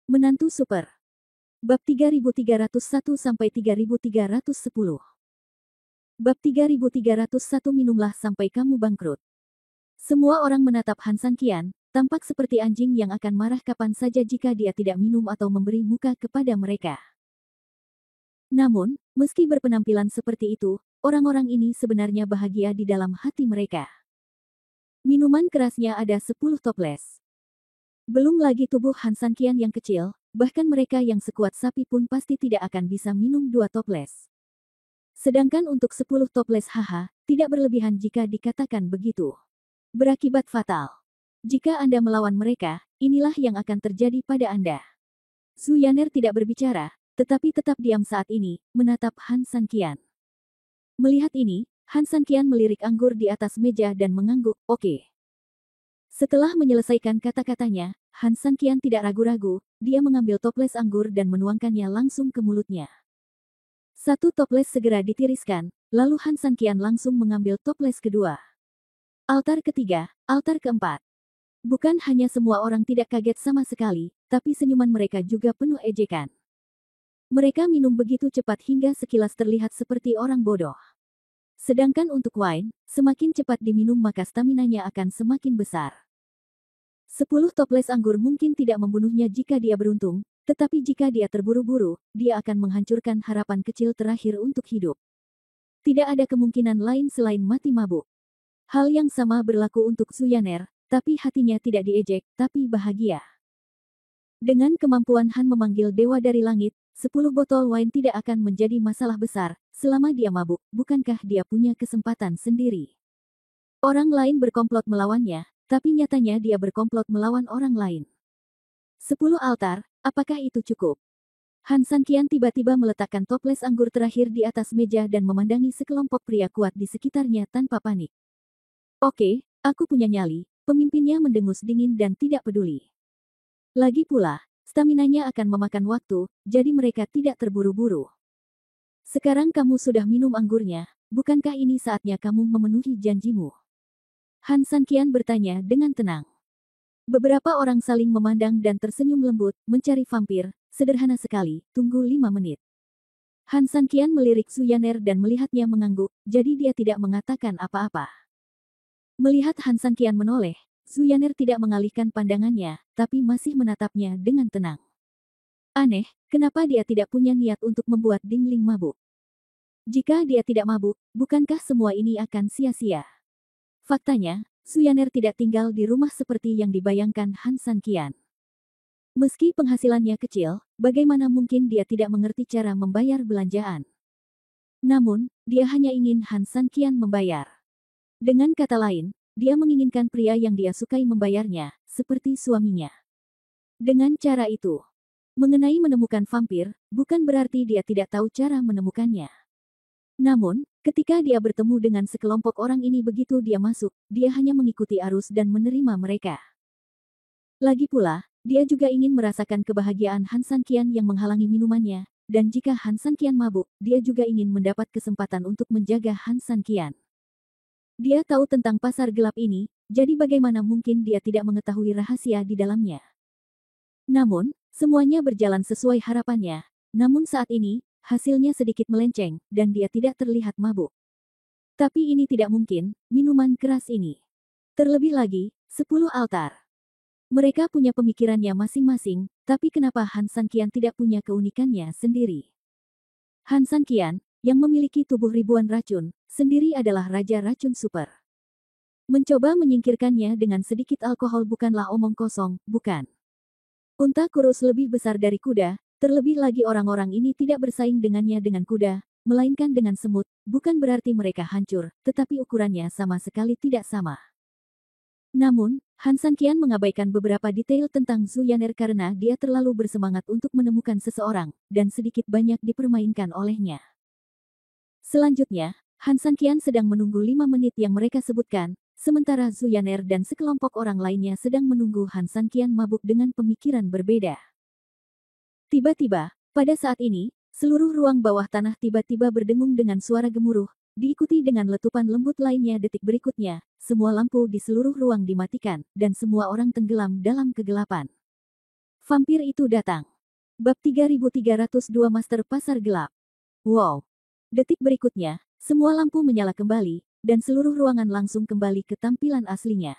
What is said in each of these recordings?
Menantu Super. Bab 3301-3310. Bab 3301 minumlah sampai kamu bangkrut. Semua orang menatap Han San Qian, tampak seperti anjing yang akan marah kapan saja jika dia tidak minum atau memberi muka kepada mereka. Namun, meski berpenampilan seperti itu, orang-orang ini sebenarnya bahagia di dalam hati mereka. Minuman kerasnya ada 10 toples. Belum lagi tubuh Han San Qian yang kecil, bahkan mereka yang sekuat sapi pun pasti tidak akan bisa minum 2 toples. Sedangkan untuk 10 toples haha, tidak berlebihan jika dikatakan begitu. Berakibat fatal. Jika Anda melawan mereka, inilah yang akan terjadi pada Anda. Zhu Yaner tidak berbicara, tetapi tetap diam saat ini, menatap Han San Qian. Melihat ini, Han San Qian melirik anggur di atas meja dan mengangguk, oke. Setelah menyelesaikan kata-katanya, Han San Qian tidak ragu-ragu, dia mengambil toples anggur dan menuangkannya langsung ke mulutnya. 1 toples segera ditiriskan, lalu Han San Qian langsung mengambil toples kedua. Altar ketiga, altar keempat. Bukan hanya semua orang tidak kaget sama sekali, tapi senyuman mereka juga penuh ejekan. Mereka minum begitu cepat hingga sekilas terlihat seperti orang bodoh. Sedangkan untuk wine, semakin cepat diminum maka staminanya akan semakin besar. 10 toples anggur mungkin tidak membunuhnya jika dia beruntung, tetapi jika dia terburu-buru, dia akan menghancurkan harapan kecil terakhir untuk hidup. Tidak ada kemungkinan lain selain mati mabuk. Hal yang sama berlaku untuk Zhu Yaner, tapi hatinya tidak diejek, tapi bahagia. Dengan kemampuan Han memanggil dewa dari langit, 10 botol wine tidak akan menjadi masalah besar, selama dia mabuk, bukankah dia punya kesempatan sendiri? Orang lain berkomplot melawannya, tapi nyatanya dia berkomplot melawan orang lain. 10 altar, apakah itu cukup? Han San Qian tiba-tiba meletakkan toples anggur terakhir di atas meja dan memandangi sekelompok pria kuat di sekitarnya tanpa panik. Oke, aku punya nyali, pemimpinnya mendengus dingin dan tidak peduli. Lagi pula, staminanya akan memakan waktu, jadi mereka tidak terburu-buru. Sekarang kamu sudah minum anggurnya, bukankah ini saatnya kamu memenuhi janjimu? Han San Qian bertanya dengan tenang. Beberapa orang saling memandang dan tersenyum lembut, mencari vampir, sederhana sekali, tunggu 5 menit. Han San Qian melirik Zhu Yaner dan melihatnya mengangguk, jadi dia tidak mengatakan apa-apa. Melihat Han San Qian menoleh, Zhu Yaner tidak mengalihkan pandangannya, tapi masih menatapnya dengan tenang. Aneh, kenapa dia tidak punya niat untuk membuat Ding Ling mabuk? Jika dia tidak mabuk, bukankah semua ini akan sia-sia? Faktanya, Zhu Yaner tidak tinggal di rumah seperti yang dibayangkan Han San Qian. Meski penghasilannya kecil, bagaimana mungkin dia tidak mengerti cara membayar belanjaan? Namun, dia hanya ingin Han San Qian membayar. Dengan kata lain, dia menginginkan pria yang dia sukai membayarnya, seperti suaminya. Dengan cara itu, mengenai menemukan vampir, bukan berarti dia tidak tahu cara menemukannya. Namun, ketika dia bertemu dengan sekelompok orang ini begitu dia masuk, dia hanya mengikuti arus dan menerima mereka. Lagi pula, dia juga ingin merasakan kebahagiaan Han San Qian yang menghalangi minumannya, dan jika Han San Qian mabuk, dia juga ingin mendapat kesempatan untuk menjaga Han San Qian. Dia tahu tentang pasar gelap ini, jadi bagaimana mungkin dia tidak mengetahui rahasia di dalamnya. Namun, semuanya berjalan sesuai harapannya, namun saat ini, hasilnya sedikit melenceng, dan dia tidak terlihat mabuk. Tapi ini tidak mungkin, minuman keras ini. Terlebih lagi, 10 altar. Mereka punya pemikirannya masing-masing, tapi kenapa Han San Qian tidak punya keunikannya sendiri? Han San Qian, yang memiliki tubuh ribuan racun, sendiri adalah raja racun super. Mencoba menyingkirkannya dengan sedikit alkohol bukanlah omong kosong, bukan? Unta kurus lebih besar dari kuda, terlebih lagi orang-orang ini tidak bersaing dengannya dengan kuda, melainkan dengan semut, bukan berarti mereka hancur, tetapi ukurannya sama sekali tidak sama. Namun, Han San Qian mengabaikan beberapa detail tentang Zhu Yaner karena dia terlalu bersemangat untuk menemukan seseorang, dan sedikit banyak dipermainkan olehnya. Selanjutnya, Han San Qian sedang menunggu 5 menit yang mereka sebutkan, sementara Zhu Yaner dan sekelompok orang lainnya sedang menunggu Han San Qian mabuk dengan pemikiran berbeda. Tiba-tiba, pada saat ini, seluruh ruang bawah tanah tiba-tiba berdengung dengan suara gemuruh, diikuti dengan letupan lembut lainnya detik berikutnya, semua lampu di seluruh ruang dimatikan, dan semua orang tenggelam dalam kegelapan. Vampir itu datang. Bab 3302 Master Pasar Gelap. Wow. Detik berikutnya, semua lampu menyala kembali, dan seluruh ruangan langsung kembali ke tampilan aslinya.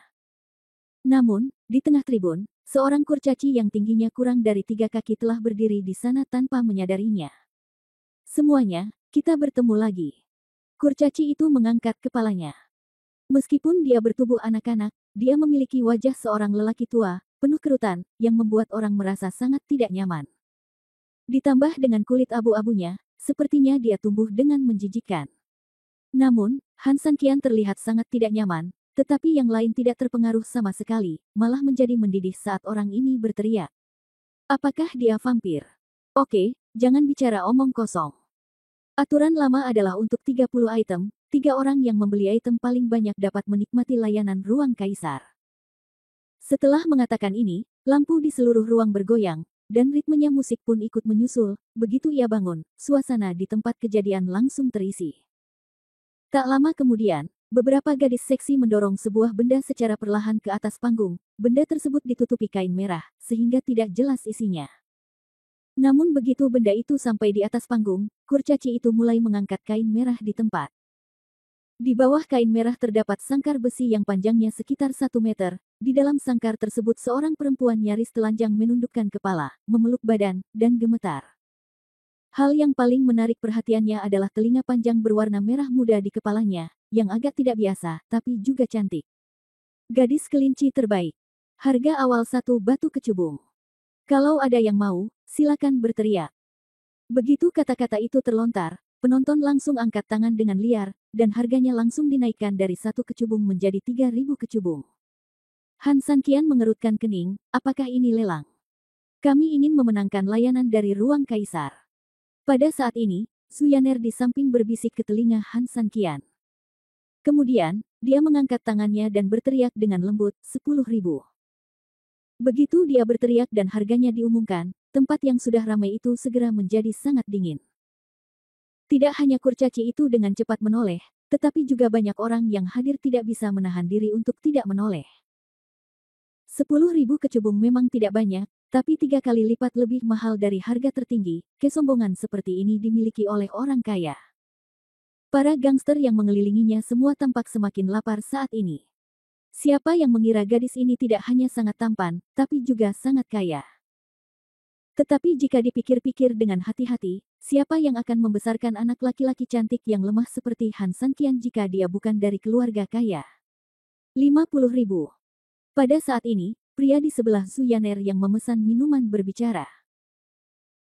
Namun, di tengah tribun, seorang kurcaci yang tingginya kurang dari 3 kaki telah berdiri di sana tanpa menyadarinya. Semuanya, kita bertemu lagi. Kurcaci itu mengangkat kepalanya. Meskipun dia bertubuh anak-anak, dia memiliki wajah seorang lelaki tua, penuh kerutan, yang membuat orang merasa sangat tidak nyaman. Ditambah dengan kulit abu-abunya, sepertinya dia tumbuh dengan menjijikkan. Namun, Han Sanqian terlihat sangat tidak nyaman, tetapi yang lain tidak terpengaruh sama sekali, malah menjadi mendidih saat orang ini berteriak. Apakah dia vampir? Oke, jangan bicara omong kosong. Aturan lama adalah untuk 30 item, 3 orang yang membeli item paling banyak dapat menikmati layanan ruang kaisar. Setelah mengatakan ini, lampu di seluruh ruang bergoyang, dan ritmenya musik pun ikut menyusul. Begitu ia bangun, suasana di tempat kejadian langsung terisi. Tak lama kemudian, beberapa gadis seksi mendorong sebuah benda secara perlahan ke atas panggung. Benda tersebut ditutupi kain merah, sehingga tidak jelas isinya. Namun begitu benda itu sampai di atas panggung, kurcaci itu mulai mengangkat kain merah di tempat. Di bawah kain merah terdapat sangkar besi yang panjangnya sekitar 1 meter. Di dalam sangkar tersebut seorang perempuan nyaris telanjang menundukkan kepala, memeluk badan, dan gemetar. Hal yang paling menarik perhatiannya adalah telinga panjang berwarna merah muda di kepalanya, yang agak tidak biasa, tapi juga cantik. Gadis kelinci terbaik. Harga awal 1 batu kecubung. Kalau ada yang mau, silakan berteriak. Begitu kata-kata itu terlontar, penonton langsung angkat tangan dengan liar, dan harganya langsung dinaikkan dari 1 kecubung menjadi 3.000 kecubung. Han Sanqian mengerutkan kening, apakah ini lelang? Kami ingin memenangkan layanan dari ruang kaisar. Pada saat ini, Su Yaner di samping berbisik ke telinga Han Sanqian. Kemudian, dia mengangkat tangannya dan berteriak dengan lembut, 10.000. Begitu dia berteriak dan harganya diumumkan, tempat yang sudah ramai itu segera menjadi sangat dingin. Tidak hanya kurcaci itu dengan cepat menoleh, tetapi juga banyak orang yang hadir tidak bisa menahan diri untuk tidak menoleh. 10.000 kecubung memang tidak banyak, tapi 3 kali lipat lebih mahal dari harga tertinggi. Kesombongan seperti ini dimiliki oleh orang kaya. Para gangster yang mengelilinginya semua tampak semakin lapar saat ini. Siapa yang mengira gadis ini tidak hanya sangat tampan, tapi juga sangat kaya? Tetapi jika dipikir-pikir dengan hati-hati, siapa yang akan membesarkan anak laki-laki cantik yang lemah seperti Han Sanqian jika dia bukan dari keluarga kaya? 50.000. Pada saat ini, pria di sebelah Su Yaner yang memesan minuman berbicara.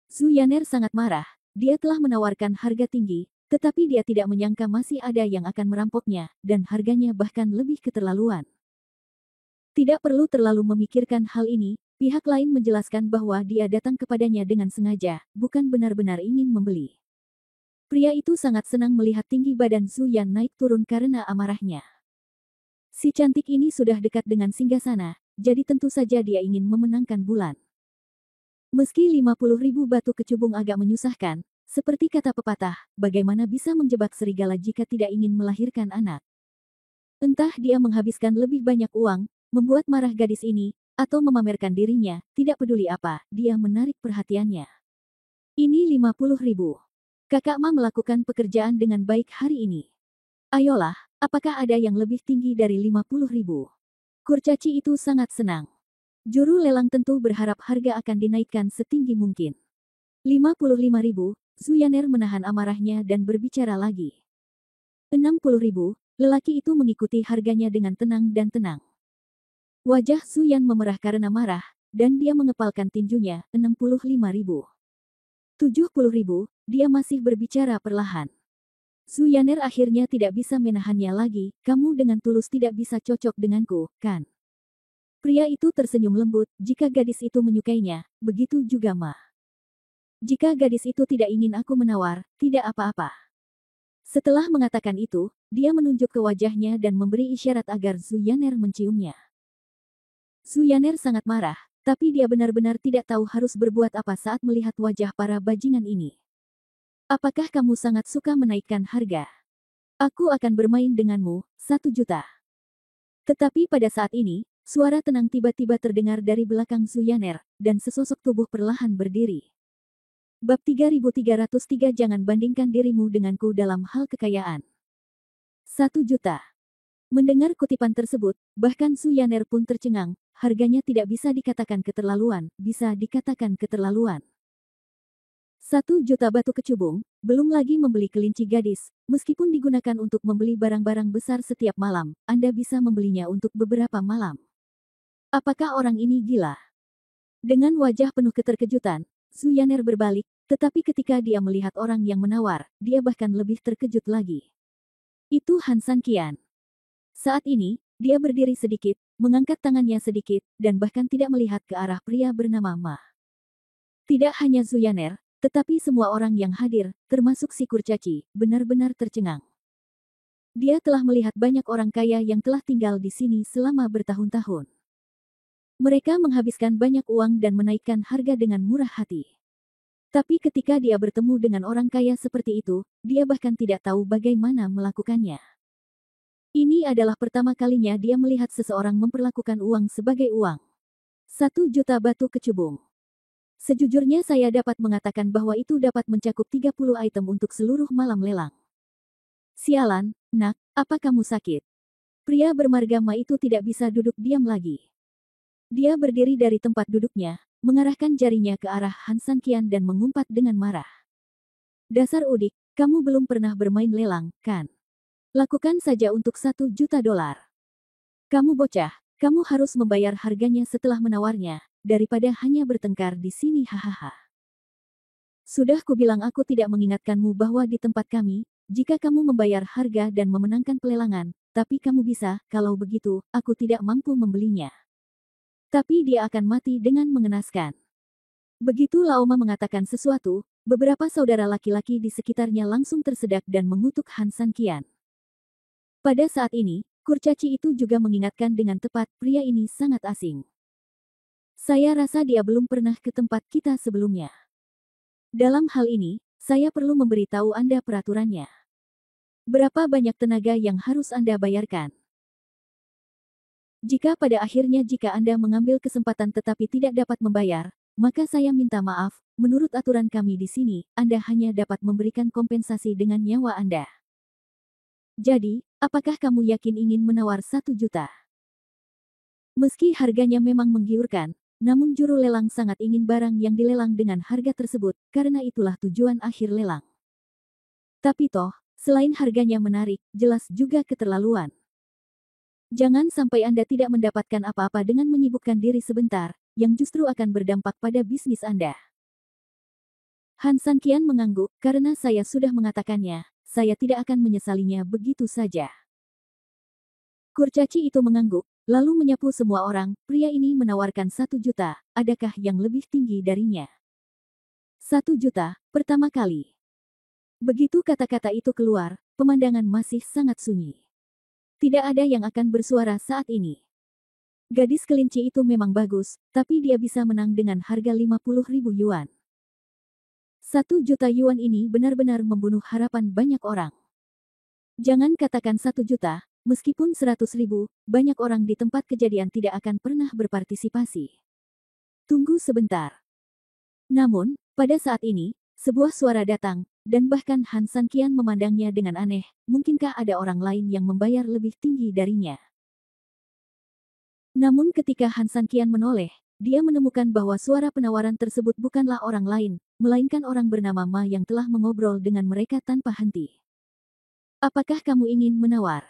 Su Yaner sangat marah, dia telah menawarkan harga tinggi, tetapi dia tidak menyangka masih ada yang akan merampoknya, dan harganya bahkan lebih keterlaluan. Tidak perlu terlalu memikirkan hal ini. Pihak lain menjelaskan bahwa dia datang kepadanya dengan sengaja, bukan benar-benar ingin membeli. Pria itu sangat senang melihat tinggi badan Su Yan naik turun karena amarahnya. Si cantik ini sudah dekat dengan singgasana, jadi tentu saja dia ingin memenangkan bulan. Meski 50.000 batu kecubung agak menyusahkan, seperti kata pepatah, bagaimana bisa menjebak serigala jika tidak ingin melahirkan anak? Entah dia menghabiskan lebih banyak uang, membuat marah gadis ini, atau memamerkan dirinya, tidak peduli apa, dia menarik perhatiannya. Ini 50.000. Kakak Ma melakukan pekerjaan dengan baik hari ini. Ayolah, apakah ada yang lebih tinggi dari 50.000? Kurcaci itu sangat senang. Juru lelang tentu berharap harga akan dinaikkan setinggi mungkin. 55.000, Su Yaner menahan amarahnya dan berbicara lagi. 60.000, lelaki itu mengikuti harganya dengan tenang dan tenang. Wajah Su Yan memerah karena marah, dan dia mengepalkan tinjunya, 65.000. 70.000, dia masih berbicara perlahan. Su Yaner akhirnya tidak bisa menahannya lagi, kamu dengan tulus tidak bisa cocok denganku, kan? Pria itu tersenyum lembut, jika gadis itu menyukainya, begitu juga Ma. Jika gadis itu tidak ingin aku menawar, tidak apa-apa. Setelah mengatakan itu, dia menunjuk ke wajahnya dan memberi isyarat agar Su Yaner menciumnya. Su Yaner sangat marah, tapi dia benar-benar tidak tahu harus berbuat apa saat melihat wajah para bajingan ini. Apakah kamu sangat suka menaikkan harga? Aku akan bermain denganmu, 1 juta. Tetapi pada saat ini, Suara tenang tiba-tiba terdengar dari belakang Zuyaner, dan sesosok tubuh perlahan berdiri. Bab 3303 Jangan bandingkan dirimu denganku dalam hal kekayaan. 1 juta. Mendengar kutipan tersebut, bahkan Zuyaner pun tercengang, harganya tidak bisa dikatakan keterlaluan, bisa dikatakan keterlaluan. 1 juta batu kecubung, belum lagi membeli kelinci gadis, meskipun digunakan untuk membeli barang-barang besar setiap malam, Anda bisa membelinya untuk beberapa malam. Apakah orang ini gila? Dengan wajah penuh keterkejutan, Zuyaner berbalik, tetapi ketika dia melihat orang yang menawar, dia bahkan lebih terkejut lagi. Itu Han Sanqian. Saat ini, dia berdiri sedikit, mengangkat tangannya sedikit, dan bahkan tidak melihat ke arah pria bernama Ma. Tidak hanya Zuyaner, tetapi semua orang yang hadir, termasuk si kurcaci, benar-benar tercengang. Dia telah melihat banyak orang kaya yang telah tinggal di sini selama bertahun-tahun. Mereka menghabiskan banyak uang dan menaikkan harga dengan murah hati. Tapi ketika dia bertemu dengan orang kaya seperti itu, dia bahkan tidak tahu bagaimana melakukannya. Ini adalah pertama kalinya dia melihat seseorang memperlakukan uang sebagai uang. 1 juta batu kecubung. Sejujurnya saya dapat mengatakan bahwa itu dapat mencakup 30 item untuk seluruh malam lelang. Sialan, nak, apa kamu sakit? Pria bermarga Ma itu tidak bisa duduk diam lagi. Dia berdiri dari tempat duduknya, mengarahkan jarinya ke arah Han Sanqian dan mengumpat dengan marah. Dasar udik, kamu belum pernah bermain lelang, kan? Lakukan saja untuk 1 juta dolar. Kamu bocah, kamu harus membayar harganya setelah menawarnya, daripada hanya bertengkar di sini hahaha. Sudah kubilang aku tidak mengingatkanmu bahwa di tempat kami, jika kamu membayar harga dan memenangkan pelelangan, tapi kamu bisa, kalau begitu, aku tidak mampu membelinya. Tapi dia akan mati dengan mengenaskan. Begitu Laoma mengatakan sesuatu, beberapa saudara laki-laki di sekitarnya langsung tersedak dan mengutuk Han Sanqian. Pada saat ini, kurcaci itu juga mengingatkan dengan tepat, pria ini sangat asing. Saya rasa dia belum pernah ke tempat kita sebelumnya. Dalam hal ini, saya perlu memberitahu Anda peraturannya. Berapa banyak tenaga yang harus Anda bayarkan? Jika pada akhirnya Anda mengambil kesempatan tetapi tidak dapat membayar, maka saya minta maaf, menurut aturan kami di sini, Anda hanya dapat memberikan kompensasi dengan nyawa Anda. Jadi, apakah kamu yakin ingin menawar 1 juta? Meski harganya memang menggiurkan, namun juru lelang sangat ingin barang yang dilelang dengan harga tersebut, karena itulah tujuan akhir lelang. Tapi toh, selain harganya menarik, jelas juga keterlaluan. Jangan sampai Anda tidak mendapatkan apa-apa dengan menyibukkan diri sebentar, yang justru akan berdampak pada bisnis Anda. Han Sanqian mengangguk, karena saya sudah mengatakannya, saya tidak akan menyesalinya begitu saja. Kurcaci itu mengangguk, lalu menyapu semua orang, pria ini menawarkan 1 juta, adakah yang lebih tinggi darinya? 1 juta, pertama kali. Begitu kata-kata itu keluar, pemandangan masih sangat sunyi. Tidak ada yang akan bersuara saat ini. Gadis kelinci itu memang bagus, tapi dia bisa menang dengan harga 50.000 yuan. 1 juta yuan ini benar-benar membunuh harapan banyak orang. Jangan katakan 1 juta, meskipun 100.000, banyak orang di tempat kejadian tidak akan pernah berpartisipasi. Tunggu sebentar. Namun, pada saat ini, sebuah suara datang, dan bahkan Han Sanqian memandangnya dengan aneh, mungkinkah ada orang lain yang membayar lebih tinggi darinya? Namun ketika Han Sanqian menoleh, dia menemukan bahwa suara penawaran tersebut bukanlah orang lain, melainkan orang bernama Ma yang telah mengobrol dengan mereka tanpa henti. Apakah kamu ingin menawar?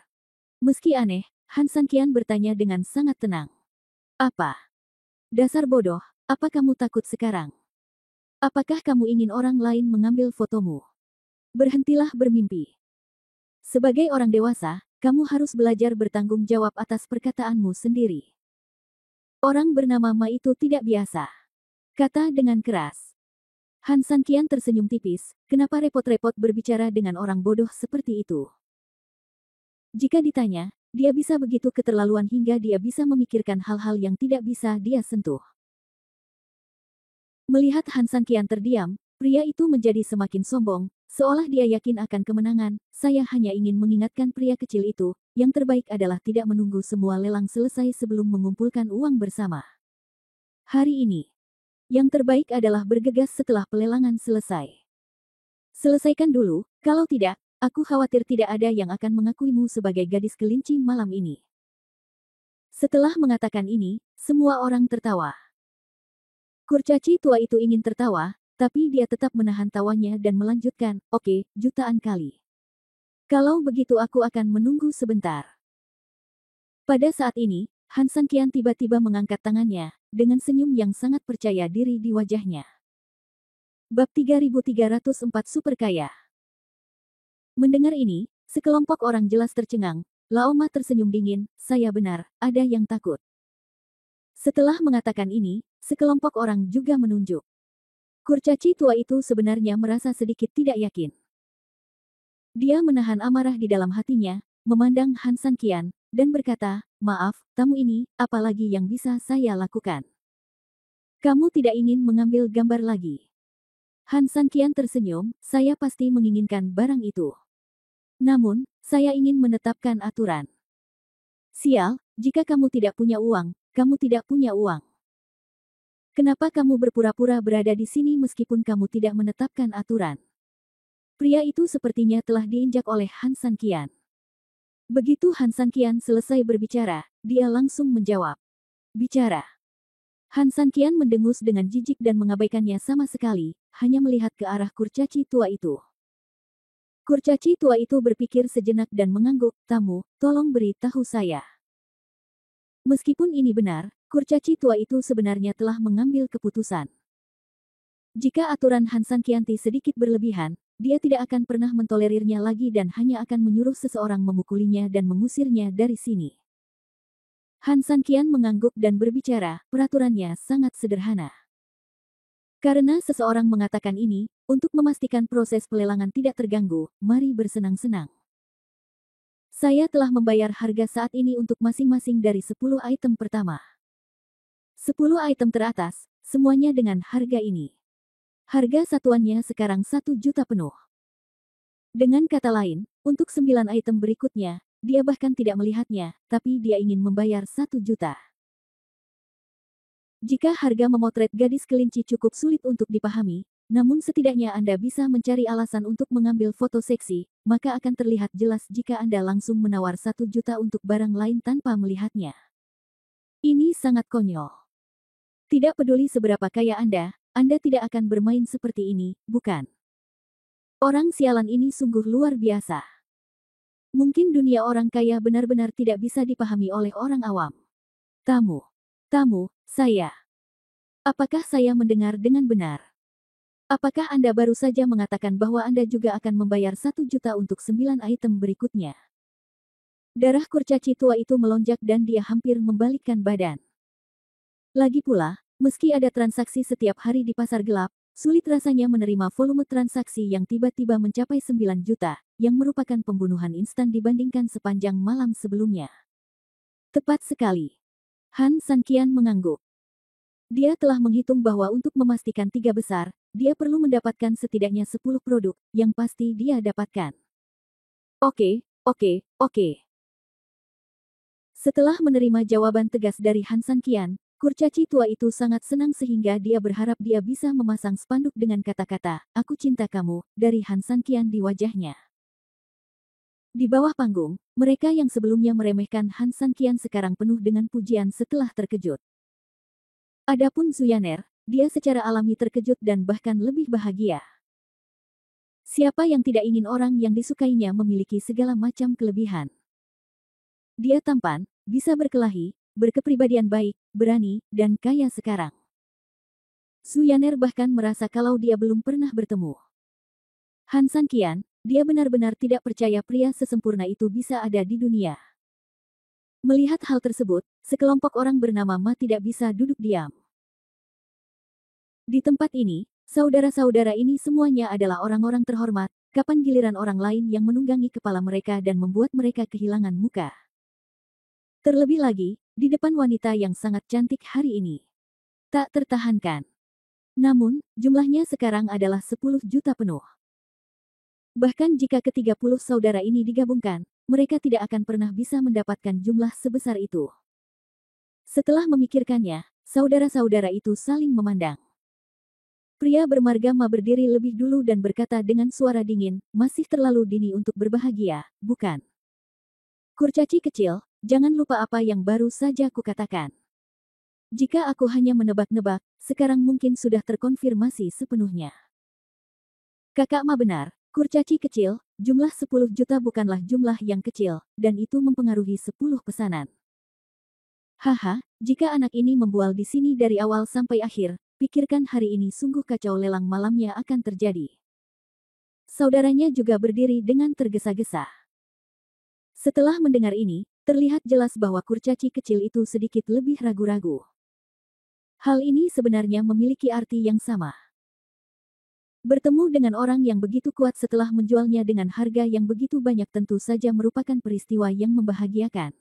Meski aneh, Han Sanqian bertanya dengan sangat tenang. Apa? Dasar bodoh, apa kamu takut sekarang? Apakah kamu ingin orang lain mengambil fotomu? Berhentilah bermimpi. Sebagai orang dewasa, kamu harus belajar bertanggung jawab atas perkataanmu sendiri. Orang bernama Ma itu tidak biasa. Kata dengan keras. Han Sanqian tersenyum tipis, kenapa repot-repot berbicara dengan orang bodoh seperti itu? Jika ditanya, dia bisa begitu keterlaluan hingga dia bisa memikirkan hal-hal yang tidak bisa dia sentuh. Melihat Han Sanqian terdiam, pria itu menjadi semakin sombong, seolah dia yakin akan kemenangan. Saya hanya ingin mengingatkan pria kecil itu, yang terbaik adalah tidak menunggu semua lelang selesai sebelum mengumpulkan uang bersama. Hari ini, yang terbaik adalah bergegas setelah pelelangan selesai. Selesaikan dulu, kalau tidak, aku khawatir tidak ada yang akan mengakuimu sebagai gadis kelinci malam ini. Setelah mengatakan ini, semua orang tertawa. Kurcaci tua itu ingin tertawa, tapi dia tetap menahan tawanya dan melanjutkan, oke, jutaan kali. Kalau begitu aku akan menunggu sebentar. Pada saat ini, Han Sanqian tiba-tiba mengangkat tangannya, dengan senyum yang sangat percaya diri di wajahnya. Bab 3304 Super Kaya. Mendengar ini, sekelompok orang jelas tercengang. Laoma tersenyum dingin, saya benar, ada yang takut. Setelah mengatakan ini, sekelompok orang juga menunjuk. Kurcaci tua itu sebenarnya merasa sedikit tidak yakin. Dia menahan amarah di dalam hatinya, memandang Han Sanqian, dan berkata, maaf, tamu ini, apalagi yang bisa saya lakukan? Kamu tidak ingin mengambil gambar lagi? Han Sanqian tersenyum, saya pasti menginginkan barang itu. Namun, saya ingin menetapkan aturan. Sial, jika kamu tidak punya uang, kamu tidak punya uang. Kenapa kamu berpura-pura berada di sini meskipun kamu tidak menetapkan aturan? Pria itu sepertinya telah diinjak oleh Han Sanqian. Begitu Han Sanqian selesai berbicara, dia langsung menjawab. Bicara. Han Sanqian mendengus dengan jijik dan mengabaikannya sama sekali, hanya melihat ke arah kurcaci tua itu. Kurcaci tua itu berpikir sejenak dan mengangguk, tamu, tolong beritahu saya. Meskipun ini benar, kurcaci tua itu sebenarnya telah mengambil keputusan. Jika aturan Han Sanqian sedikit berlebihan, dia tidak akan pernah mentolerirnya lagi dan hanya akan menyuruh seseorang memukulinya dan mengusirnya dari sini. Han Sanqian mengangguk dan berbicara, peraturannya sangat sederhana. Karena seseorang mengatakan ini, untuk memastikan proses pelelangan tidak terganggu, mari bersenang-senang. Saya telah membayar harga saat ini untuk masing-masing dari 10 item pertama. 10 item teratas, semuanya dengan harga ini. Harga satuannya sekarang 1 juta penuh. Dengan kata lain, untuk 9 item berikutnya, dia bahkan tidak melihatnya, tapi dia ingin membayar 1 juta. Jika harga memotret gadis kelinci cukup sulit untuk dipahami, namun setidaknya Anda bisa mencari alasan untuk mengambil foto seksi, maka akan terlihat jelas jika Anda langsung menawar 1 juta untuk barang lain tanpa melihatnya. Ini sangat konyol. Tidak peduli seberapa kaya Anda tidak akan bermain seperti ini, bukan? Orang sialan ini sungguh luar biasa. Mungkin dunia orang kaya benar-benar tidak bisa dipahami oleh orang awam. Tamu, saya. Apakah saya mendengar dengan benar? Apakah Anda baru saja mengatakan bahwa Anda juga akan membayar 1 juta untuk 9 item berikutnya? Darah kurcaci tua itu melonjak dan dia hampir membalikkan badan. Lagi pula, meski ada transaksi setiap hari di pasar gelap, sulit rasanya menerima volume transaksi yang tiba-tiba mencapai 9 juta, yang merupakan pembunuhan instan dibandingkan sepanjang malam sebelumnya. Tepat sekali. Han Sanqian mengangguk. Dia telah menghitung bahwa untuk memastikan 3 besar, dia perlu mendapatkan setidaknya 10 produk, yang pasti dia dapatkan. Oke. Setelah menerima jawaban tegas dari Han Sanqian, kurcaci tua itu sangat senang sehingga dia berharap dia bisa memasang spanduk dengan kata-kata, aku cinta kamu, dari Han Sanqian di wajahnya. Di bawah panggung, mereka yang sebelumnya meremehkan Han Sanqian sekarang penuh dengan pujian setelah terkejut. Adapun Zuyaner, dia secara alami terkejut dan bahkan lebih bahagia. Siapa yang tidak ingin orang yang disukainya memiliki segala macam kelebihan? Dia tampan, bisa berkelahi, berkepribadian baik, berani, dan kaya sekarang. Zuyaner bahkan merasa kalau dia belum pernah bertemu Han Sanqian, dia benar-benar tidak percaya pria sesempurna itu bisa ada di dunia. Melihat hal tersebut, sekelompok orang bernama Ma tidak bisa duduk diam. Di tempat ini, saudara-saudara ini semuanya adalah orang-orang terhormat, kapan giliran orang lain yang menunggangi kepala mereka dan membuat mereka kehilangan muka. Terlebih lagi, di depan wanita yang sangat cantik hari ini. Tak tertahankan. Namun, jumlahnya sekarang adalah 10 juta penuh. Bahkan jika ke-30 saudara ini digabungkan, mereka tidak akan pernah bisa mendapatkan jumlah sebesar itu. Setelah memikirkannya, saudara-saudara itu saling memandang. Pria bermarga Ma berdiri lebih dulu dan berkata dengan suara dingin, masih terlalu dini untuk berbahagia, bukan? Kurcaci kecil, jangan lupa apa yang baru saja kukatakan. Jika aku hanya menebak-nebak, sekarang mungkin sudah terkonfirmasi sepenuhnya. Kakak Ma benar, kurcaci kecil, jumlah 10 juta bukanlah jumlah yang kecil, dan itu mempengaruhi 10 pesanan. Haha, jika anak ini membual di sini dari awal sampai akhir, pikirkan hari ini sungguh kacau lelang malamnya akan terjadi. Saudaranya juga berdiri dengan tergesa-gesa. Setelah mendengar ini, terlihat jelas bahwa kurcaci kecil itu sedikit lebih ragu-ragu. Hal ini sebenarnya memiliki arti yang sama. Bertemu dengan orang yang begitu kuat setelah menjualnya dengan harga yang begitu banyak tentu saja merupakan peristiwa yang membahagiakan.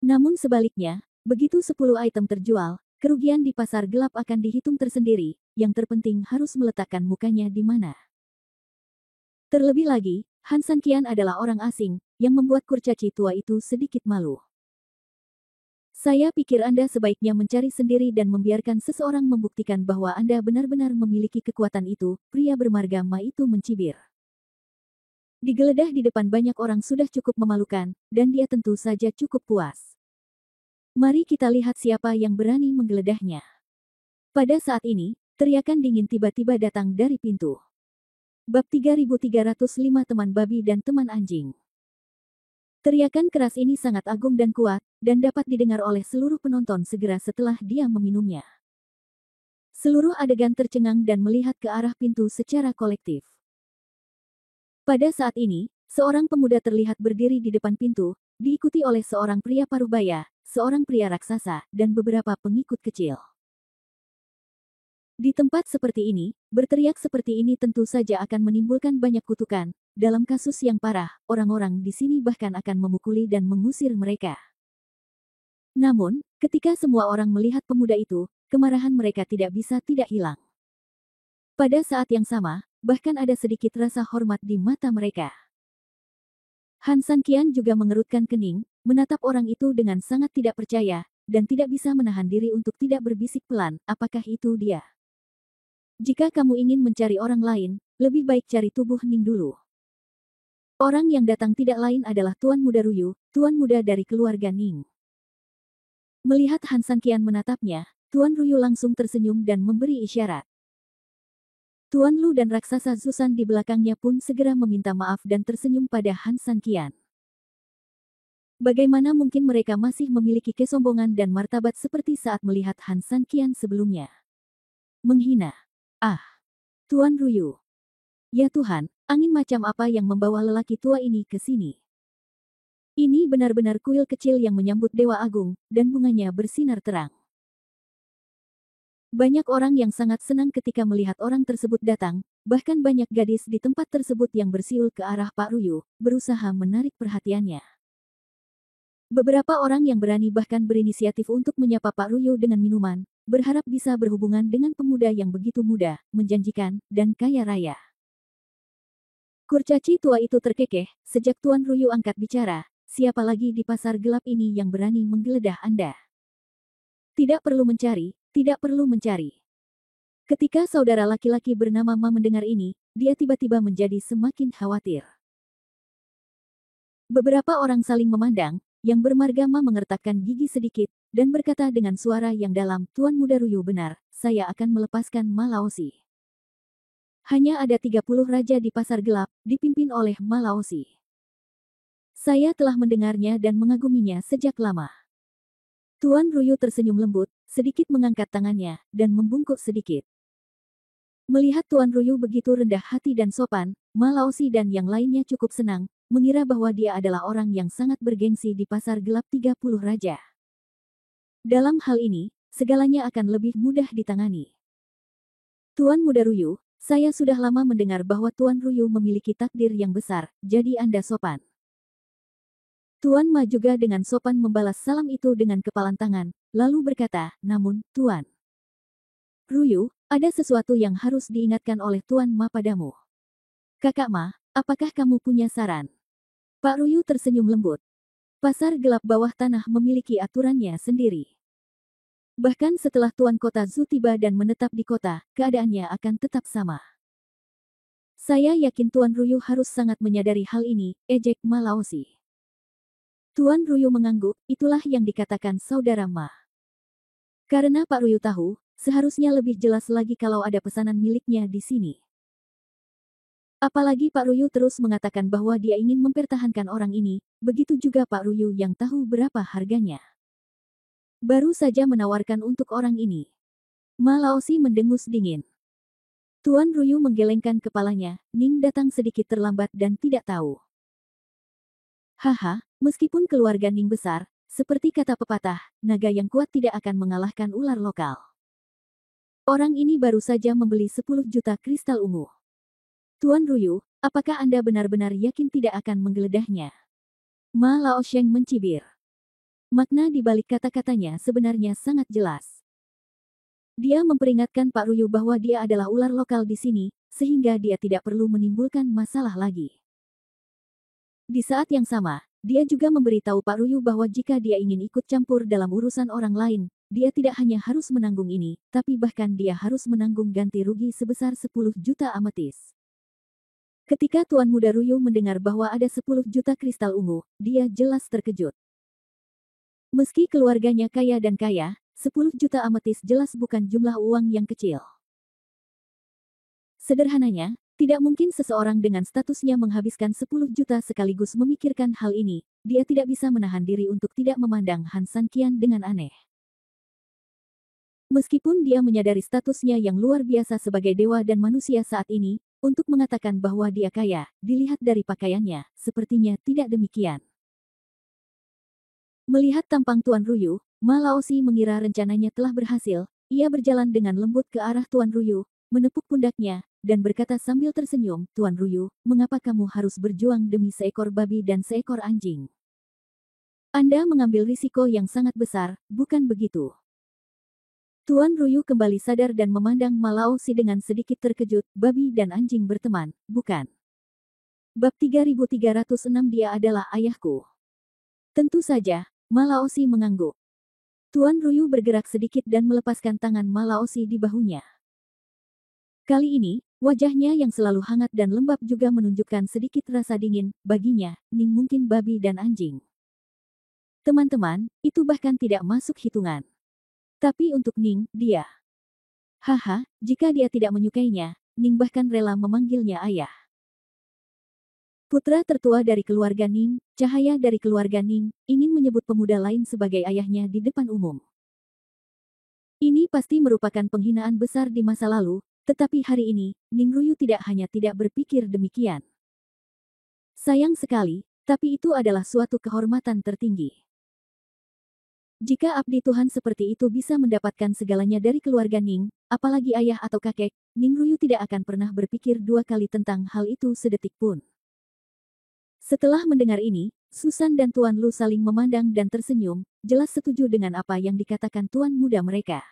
Namun sebaliknya, begitu 10 item terjual, kerugian di pasar gelap akan dihitung tersendiri, yang terpenting harus meletakkan mukanya di mana. Terlebih lagi, Han Sanqian adalah orang asing, yang membuat kurcaci tua itu sedikit malu. Saya pikir Anda sebaiknya mencari sendiri dan membiarkan seseorang membuktikan bahwa Anda benar-benar memiliki kekuatan itu, pria bermarga Ma itu mencibir. Digeledah di depan banyak orang sudah cukup memalukan, dan dia tentu saja cukup puas. Mari kita lihat siapa yang berani menggeledahnya. Pada saat ini, teriakan dingin tiba-tiba datang dari pintu. Bab 3305 Teman Babi dan Teman Anjing. Teriakan keras ini sangat agung dan kuat, dan dapat didengar oleh seluruh penonton segera setelah dia meminumnya. Seluruh adegan tercengang dan melihat ke arah pintu secara kolektif. Pada saat ini, seorang pemuda terlihat berdiri di depan pintu, diikuti oleh seorang pria parubaya, seorang pria raksasa, dan beberapa pengikut kecil. Di tempat seperti ini, berteriak seperti ini tentu saja akan menimbulkan banyak kutukan. Dalam kasus yang parah, orang-orang di sini bahkan akan memukuli dan mengusir mereka. Namun, ketika semua orang melihat pemuda itu, kemarahan mereka tidak bisa tidak hilang. Pada saat yang sama, bahkan ada sedikit rasa hormat di mata mereka. Han Sanqian juga mengerutkan kening, menatap orang itu dengan sangat tidak percaya, dan tidak bisa menahan diri untuk tidak berbisik pelan, apakah itu dia? Jika kamu ingin mencari orang lain, lebih baik cari tubuh Ning dulu. Orang yang datang tidak lain adalah Tuan Muda Ruyu, Tuan Muda dari keluarga Ning. Melihat Han Sanqian menatapnya, Tuan Ruyu langsung tersenyum dan memberi isyarat. Tuan Lu dan raksasa Zusan di belakangnya pun segera meminta maaf dan tersenyum pada Han Sanqian. Bagaimana mungkin mereka masih memiliki kesombongan dan martabat seperti saat melihat Han Sanqian sebelumnya? Menghina. Ah, Tuan Ruyu. Ya Tuhan, angin macam apa yang membawa lelaki tua ini ke sini? Ini benar-benar kuil kecil yang menyambut Dewa Agung, dan bunganya bersinar terang. Banyak orang yang sangat senang ketika melihat orang tersebut datang, bahkan banyak gadis di tempat tersebut yang bersiul ke arah Pak Ruyu, berusaha menarik perhatiannya. Beberapa orang yang berani bahkan berinisiatif untuk menyapa Pak Ruyu dengan minuman, berharap bisa berhubungan dengan pemuda yang begitu muda, menjanjikan, dan kaya raya. Kurcaci tua itu terkekeh, sejak Tuan Ruyu angkat bicara, siapa lagi di pasar gelap ini yang berani menggeledah Anda? Tidak perlu mencari, tidak perlu mencari. Ketika saudara laki-laki bernama Ma mendengar ini, dia tiba-tiba menjadi semakin khawatir. Beberapa orang saling memandang, yang bermarga Ma mengertakkan gigi sedikit, dan berkata dengan suara yang dalam, Tuan Muda Ruyu benar, saya akan melepaskan Ma Laosi. Hanya ada 30 raja di pasar gelap, dipimpin oleh Ma Laosi. Saya telah mendengarnya dan mengaguminya sejak lama. Tuan Ruyu tersenyum lembut, sedikit mengangkat tangannya, dan membungkuk sedikit. Melihat Tuan Ruyu begitu rendah hati dan sopan, Ma Laosi dan yang lainnya cukup senang, mengira bahwa dia adalah orang yang sangat bergengsi di pasar gelap 30 raja. Dalam hal ini, segalanya akan lebih mudah ditangani. Tuan Muda Ruyu, saya sudah lama mendengar bahwa Tuan Ruyu memiliki takdir yang besar, jadi Anda sopan. Tuan Ma juga dengan sopan membalas salam itu dengan kepalan tangan, lalu berkata, namun, Tuan Ruyu, ada sesuatu yang harus diingatkan oleh Tuan Ma padamu. Kakak Ma, apakah kamu punya saran? Pak Ruyu tersenyum lembut. Pasar gelap bawah tanah memiliki aturannya sendiri. Bahkan setelah Tuan Kota Zhu tiba dan menetap di kota, keadaannya akan tetap sama. Saya yakin Tuan Ruyu harus sangat menyadari hal ini, ejek Ma Laosi. Tuan Ruyu mengangguk, itulah yang dikatakan saudara Ma. Karena Pak Ruyu tahu, seharusnya lebih jelas lagi kalau ada pesanan miliknya di sini. Apalagi Pak Ruyu terus mengatakan bahwa dia ingin mempertahankan orang ini, begitu juga Pak Ruyu yang tahu berapa harganya. Baru saja menawarkan untuk orang ini. Ma Laosi mendengus dingin. Tuan Ruyu menggelengkan kepalanya, Ning datang sedikit terlambat dan tidak tahu. Haha, meskipun keluarga Ning besar, seperti kata pepatah, naga yang kuat tidak akan mengalahkan ular lokal. Orang ini baru saja membeli 10 juta kristal ungu. Tuan Ruyu, apakah Anda benar-benar yakin tidak akan menggeledahnya? Ma Laosheng mencibir. Makna di balik kata-katanya sebenarnya sangat jelas. Dia memperingatkan Pak Ruyu bahwa dia adalah ular lokal di sini, sehingga dia tidak perlu menimbulkan masalah lagi. Di saat yang sama, dia juga memberitahu Pak Ruyu bahwa jika dia ingin ikut campur dalam urusan orang lain, dia tidak hanya harus menanggung ini, tapi bahkan dia harus menanggung ganti rugi sebesar 10 juta ametis. Ketika Tuan Muda Ruyu mendengar bahwa ada 10 juta kristal ungu, dia jelas terkejut. Meski keluarganya kaya dan kaya, 10 juta ametis jelas bukan jumlah uang yang kecil. Sederhananya, tidak mungkin seseorang dengan statusnya menghabiskan 10 juta sekaligus memikirkan hal ini, dia tidak bisa menahan diri untuk tidak memandang Han San Qian dengan aneh. Meskipun dia menyadari statusnya yang luar biasa sebagai dewa dan manusia saat ini, untuk mengatakan bahwa dia kaya, dilihat dari pakaiannya, sepertinya tidak demikian. Melihat tampang Tuan Ruyu, Ma Laosi mengira rencananya telah berhasil, ia berjalan dengan lembut ke arah Tuan Ruyu, menepuk pundaknya, dan berkata sambil tersenyum, Tuan Ruyu, mengapa kamu harus berjuang demi seekor babi dan seekor anjing? Anda mengambil risiko yang sangat besar, bukan begitu? Tuan Ruyu kembali sadar dan memandang Ma Laosi dengan sedikit terkejut, babi dan anjing berteman, bukan? Bab 3306 Dia adalah ayahku. Tentu saja, Ma Laosi mengangguk. Tuan Ruyu bergerak sedikit dan melepaskan tangan Ma Laosi di bahunya. Kali ini, wajahnya yang selalu hangat dan lembab juga menunjukkan sedikit rasa dingin, baginya, Ning mungkin babi dan anjing. Teman-teman, itu bahkan tidak masuk hitungan. Tapi untuk Ning, dia. Haha, jika dia tidak menyukainya, Ning bahkan rela memanggilnya ayah. Putra tertua dari keluarga Ning, cahaya dari keluarga Ning, ingin menyebut pemuda lain sebagai ayahnya di depan umum. Ini pasti merupakan penghinaan besar di masa lalu, tetapi hari ini, Ning Ruyu tidak hanya tidak berpikir demikian. Sayang sekali, tapi itu adalah suatu kehormatan tertinggi. Jika abdi Tuhan seperti itu bisa mendapatkan segalanya dari keluarga Ning, apalagi ayah atau kakek, Ning Ruyu tidak akan pernah berpikir dua kali tentang hal itu sedetik pun. Setelah mendengar ini, Susan dan Tuan Lu saling memandang dan tersenyum, jelas setuju dengan apa yang dikatakan tuan muda mereka.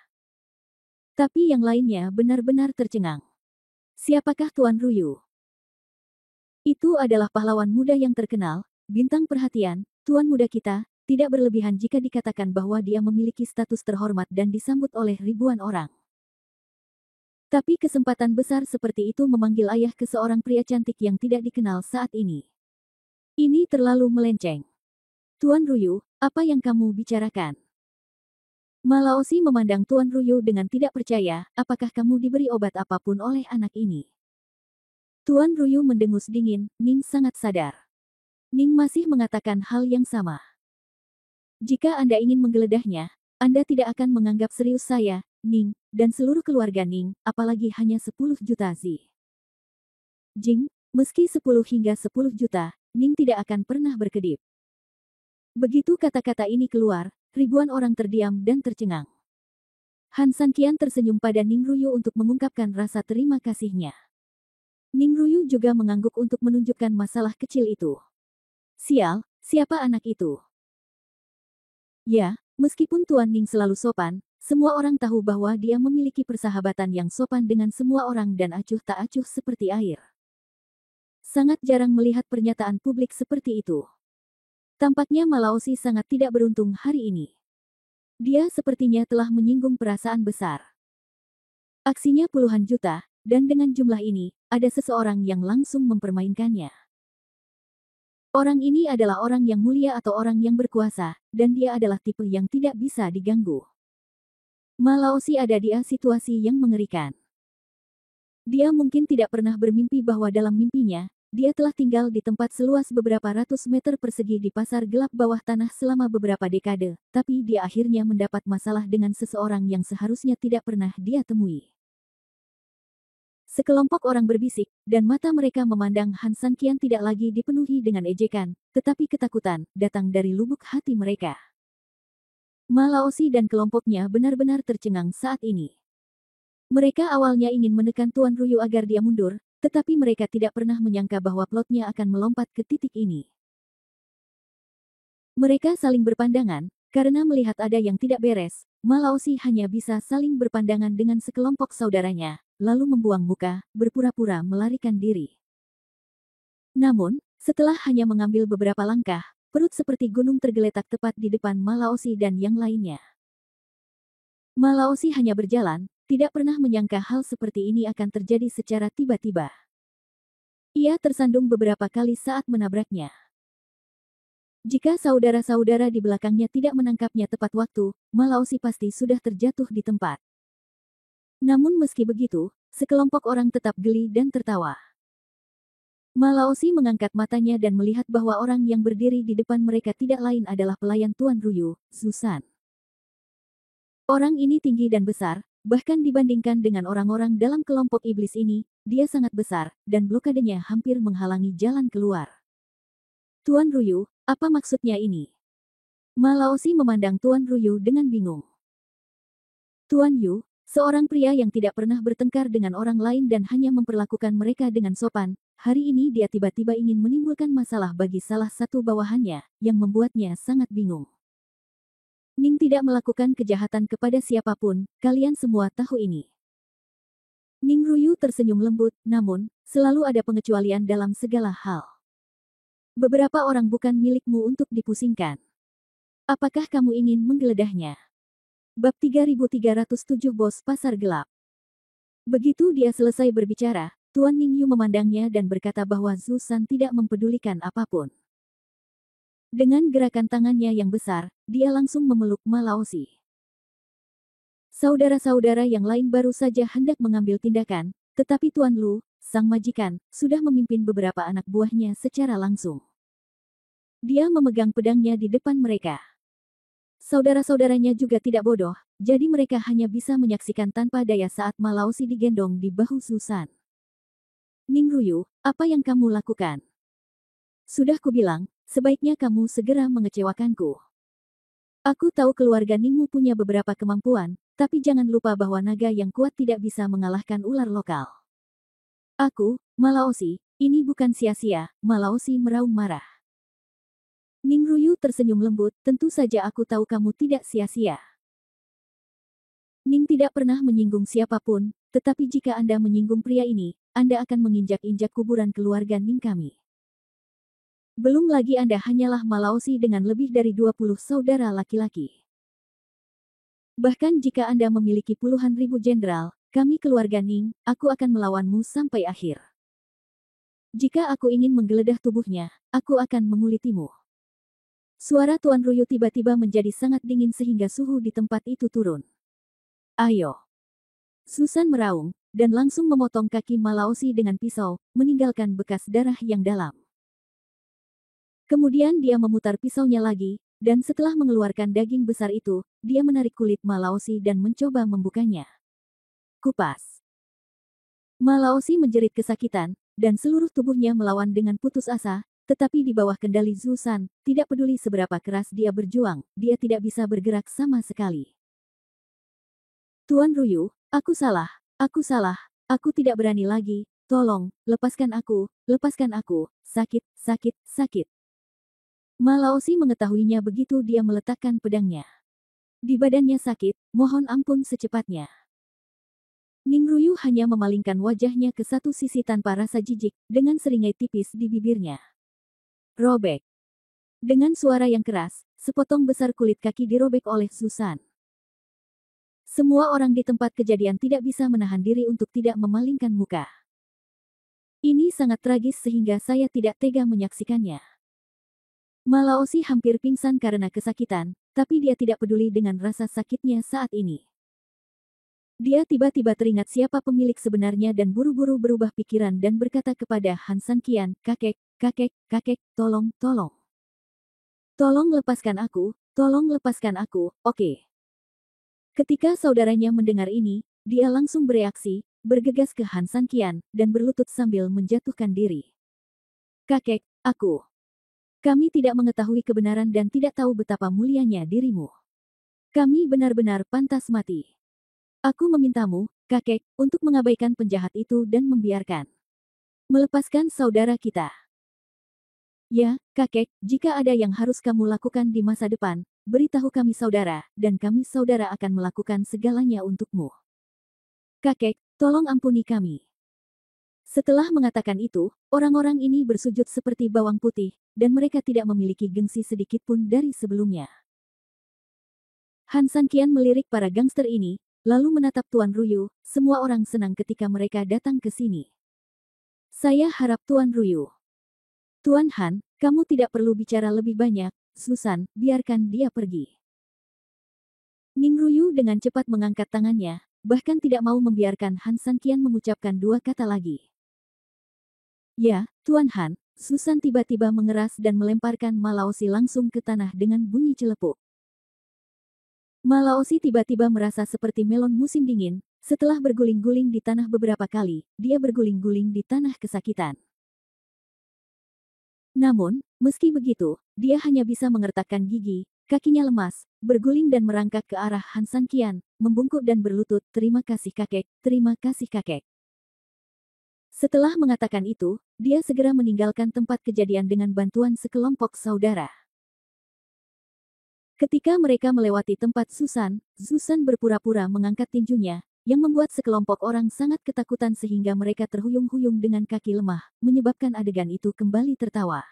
Tapi yang lainnya benar-benar tercengang. Siapakah Tuan Ruyu? Itu adalah pahlawan muda yang terkenal, bintang perhatian, tuan muda kita, tidak berlebihan jika dikatakan bahwa dia memiliki status terhormat dan disambut oleh ribuan orang. Tapi kesempatan besar seperti itu memanggil ayah ke seorang pria cantik yang tidak dikenal saat ini. Ini terlalu melenceng. Tuan Ruyu, apa yang kamu bicarakan? Ma Laosi memandang Tuan Ruyu dengan tidak percaya, apakah kamu diberi obat apapun oleh anak ini? Tuan Ruyu mendengus dingin, Ning sangat sadar. Ning masih mengatakan hal yang sama. Jika Anda ingin menggeledahnya, Anda tidak akan menganggap serius saya, Ning, dan seluruh keluarga Ning, apalagi hanya 10 juta Zi. Jing, meski 10 hingga 10 juta, Ning tidak akan pernah berkedip. Begitu kata-kata ini keluar, ribuan orang terdiam dan tercengang. Han San Qian tersenyum pada Ning Ruyu untuk mengungkapkan rasa terima kasihnya. Ning Ruyu juga mengangguk untuk menunjukkan masalah kecil itu. Sial, siapa anak itu? Ya, meskipun Tuan Ning selalu sopan, semua orang tahu bahwa dia memiliki persahabatan yang sopan dengan semua orang dan acuh tak acuh seperti air. Sangat jarang melihat pernyataan publik seperti itu. Tampaknya Ma Laozi sangat tidak beruntung hari ini. Dia sepertinya telah menyinggung perasaan besar. Aksinya puluhan juta, dan dengan jumlah ini, ada seseorang yang langsung mempermainkannya. Orang ini adalah orang yang mulia atau orang yang berkuasa, dan dia adalah tipe yang tidak bisa diganggu. Ma Laozi ada di situasi yang mengerikan. Dia mungkin tidak pernah bermimpi bahwa dalam mimpinya, dia telah tinggal di tempat seluas beberapa ratus meter persegi di pasar gelap bawah tanah selama beberapa dekade, tapi dia akhirnya mendapat masalah dengan seseorang yang seharusnya tidak pernah dia temui. Sekelompok orang berbisik, dan mata mereka memandang Han San Qian tidak lagi dipenuhi dengan ejekan, tetapi ketakutan, datang dari lubuk hati mereka. Ma Laozi dan kelompoknya benar-benar tercengang saat ini. Mereka awalnya ingin menekan Tuan Ruyu agar dia mundur, tetapi mereka tidak pernah menyangka bahwa plotnya akan melompat ke titik ini. Mereka saling berpandangan, karena melihat ada yang tidak beres, Ma Laozi hanya bisa saling berpandangan dengan sekelompok saudaranya, lalu membuang muka, berpura-pura melarikan diri. Namun, setelah hanya mengambil beberapa langkah, perut seperti gunung tergeletak tepat di depan Ma Laozi dan yang lainnya. Ma Laozi hanya berjalan, tidak pernah menyangka hal seperti ini akan terjadi secara tiba-tiba. Ia tersandung beberapa kali saat menabraknya. Jika saudara-saudara di belakangnya tidak menangkapnya tepat waktu, Ma Laozi pasti sudah terjatuh di tempat. Namun meski begitu, sekelompok orang tetap geli dan tertawa. Ma Laozi mengangkat matanya dan melihat bahwa orang yang berdiri di depan mereka tidak lain adalah pelayan Tuan Ruyu, Zusan. Orang ini tinggi dan besar, bahkan dibandingkan dengan orang-orang dalam kelompok iblis ini, dia sangat besar, dan blokadenya hampir menghalangi jalan keluar. Tuan Ruyu, apa maksudnya ini? Ma Laozi memandang Tuan Ruyu dengan bingung. Tuan Yu, seorang pria yang tidak pernah bertengkar dengan orang lain dan hanya memperlakukan mereka dengan sopan, hari ini dia tiba-tiba ingin menimbulkan masalah bagi salah satu bawahannya, yang membuatnya sangat bingung. Ning tidak melakukan kejahatan kepada siapapun, kalian semua tahu ini. Ning Ruyu tersenyum lembut, namun, selalu ada pengecualian dalam segala hal. Beberapa orang bukan milikmu untuk dipusingkan. Apakah kamu ingin menggeledahnya? Bab 3307 Bos Pasar Gelap. Begitu dia selesai berbicara, Tuan Ningyu memandangnya dan berkata bahwa Zusan tidak mempedulikan apapun. Dengan gerakan tangannya yang besar, dia langsung memeluk Ma Laozi. Saudara-saudara yang lain baru saja hendak mengambil tindakan, tetapi Tuan Lu, sang majikan, sudah memimpin beberapa anak buahnya secara langsung. Dia memegang pedangnya di depan mereka. Saudara-saudaranya juga tidak bodoh, jadi mereka hanya bisa menyaksikan tanpa daya saat Ma Laozi digendong di bahu Zusan. Ning Ruyu, apa yang kamu lakukan? Sudah kubilang, sebaiknya kamu segera mengecewakanku. Aku tahu keluarga Ningmu punya beberapa kemampuan, tapi jangan lupa bahwa naga yang kuat tidak bisa mengalahkan ular lokal. Aku, Ma Laozi, ini bukan sia-sia, Ma Laozi meraung marah. Ning Ruyu tersenyum lembut, tentu saja aku tahu kamu tidak sia-sia. Ning tidak pernah menyinggung siapapun, tetapi jika Anda menyinggung pria ini, Anda akan menginjak-injak kuburan keluarga Ning kami. Belum lagi Anda hanyalah Ma Laozi dengan lebih dari 20 saudara laki-laki. Bahkan jika Anda memiliki puluhan ribu jenderal, kami keluarga Ning, aku akan melawanmu sampai akhir. Jika aku ingin menggeledah tubuhnya, aku akan mengulitimu. Suara Tuan Ruyu tiba-tiba menjadi sangat dingin sehingga suhu di tempat itu turun. Ayo. Zusan meraung, dan langsung memotong kaki Ma Laozi dengan pisau, meninggalkan bekas darah yang dalam. Kemudian dia memutar pisaunya lagi, dan setelah mengeluarkan daging besar itu, dia menarik kulit Ma Laozi dan mencoba membukanya. Kupas. Ma Laozi menjerit kesakitan, dan seluruh tubuhnya melawan dengan putus asa, tetapi di bawah kendali Zusan, tidak peduli seberapa keras dia berjuang, dia tidak bisa bergerak sama sekali. Tuan Ruyu, aku salah, aku tidak berani lagi, tolong, lepaskan aku, sakit, sakit, sakit. Ma Laozi mengetahuinya begitu dia meletakkan pedangnya. Di badannya sakit, mohon ampun secepatnya. Ning Ruyu itu hanya memalingkan wajahnya ke satu sisi tanpa rasa jijik, dengan seringai tipis di bibirnya. Robek. Dengan suara yang keras, sepotong besar kulit kaki dirobek oleh Susan. Semua orang di tempat kejadian tidak bisa menahan diri untuk tidak memalingkan muka. Ini sangat tragis sehingga saya tidak tega menyaksikannya. Malaosi hampir pingsan karena kesakitan, tapi dia tidak peduli dengan rasa sakitnya saat ini. Dia tiba-tiba teringat siapa pemilik sebenarnya dan buru-buru berubah pikiran dan berkata kepada Han Sanqian, kakek, tolong. Tolong lepaskan aku, oke. Ketika saudaranya mendengar ini, dia langsung bereaksi, bergegas ke Han Sanqian, dan berlutut sambil menjatuhkan diri. Kakek, kami tidak mengetahui kebenaran dan tidak tahu betapa mulianya dirimu. Kami benar-benar pantas mati. Aku memintamu, kakek, untuk mengabaikan penjahat itu dan melepaskan saudara kita. Ya, kakek, jika ada yang harus kamu lakukan di masa depan, beritahu kami saudara, dan kami saudara akan melakukan segalanya untukmu. Kakek, tolong ampuni kami. Setelah mengatakan itu, orang-orang ini bersujud seperti bawang putih, dan mereka tidak memiliki gengsi sedikitpun dari sebelumnya. Han Sanqian melirik para gangster ini, lalu menatap Tuan Ruyu. Semua orang senang ketika mereka datang ke sini. Saya harap Tuan Ruyu. Tuan Han, kamu tidak perlu bicara lebih banyak, Susan, biarkan dia pergi. Ning Ruyu dengan cepat mengangkat tangannya, bahkan tidak mau membiarkan Han Sanqian mengucapkan dua kata lagi. Ya, Tuan Han, Susan tiba-tiba mengeras dan melemparkan Malaosi langsung ke tanah dengan bunyi celepuk. Malaosi tiba-tiba merasa seperti melon musim dingin, setelah berguling-guling di tanah beberapa kali, dia berguling-guling di tanah kesakitan. Namun, meski begitu, dia hanya bisa mengertakkan gigi, kakinya lemas, berguling dan merangkak ke arah Han Sanqian, membungkuk dan berlutut, terima kasih kakek. Setelah mengatakan itu, dia segera meninggalkan tempat kejadian dengan bantuan sekelompok saudara. Ketika mereka melewati tempat Susan berpura-pura mengangkat tinjunya, yang membuat sekelompok orang sangat ketakutan sehingga mereka terhuyung-huyung dengan kaki lemah, menyebabkan adegan itu kembali tertawa.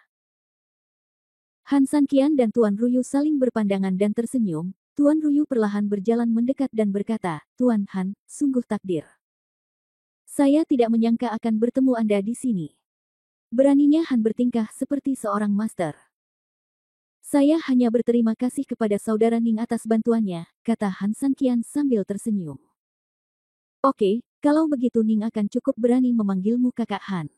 Han Sanqian dan Tuan Ruyu saling berpandangan dan tersenyum. Tuan Ruyu perlahan berjalan mendekat dan berkata, Tuan Han, sungguh takdir. Saya tidak menyangka akan bertemu Anda di sini. Beraninya Han bertingkah seperti seorang master. Saya hanya berterima kasih kepada saudara Ning atas bantuannya, kata Han Sanqian sambil tersenyum. Oke, kalau begitu Ning akan cukup berani memanggilmu kakak Han.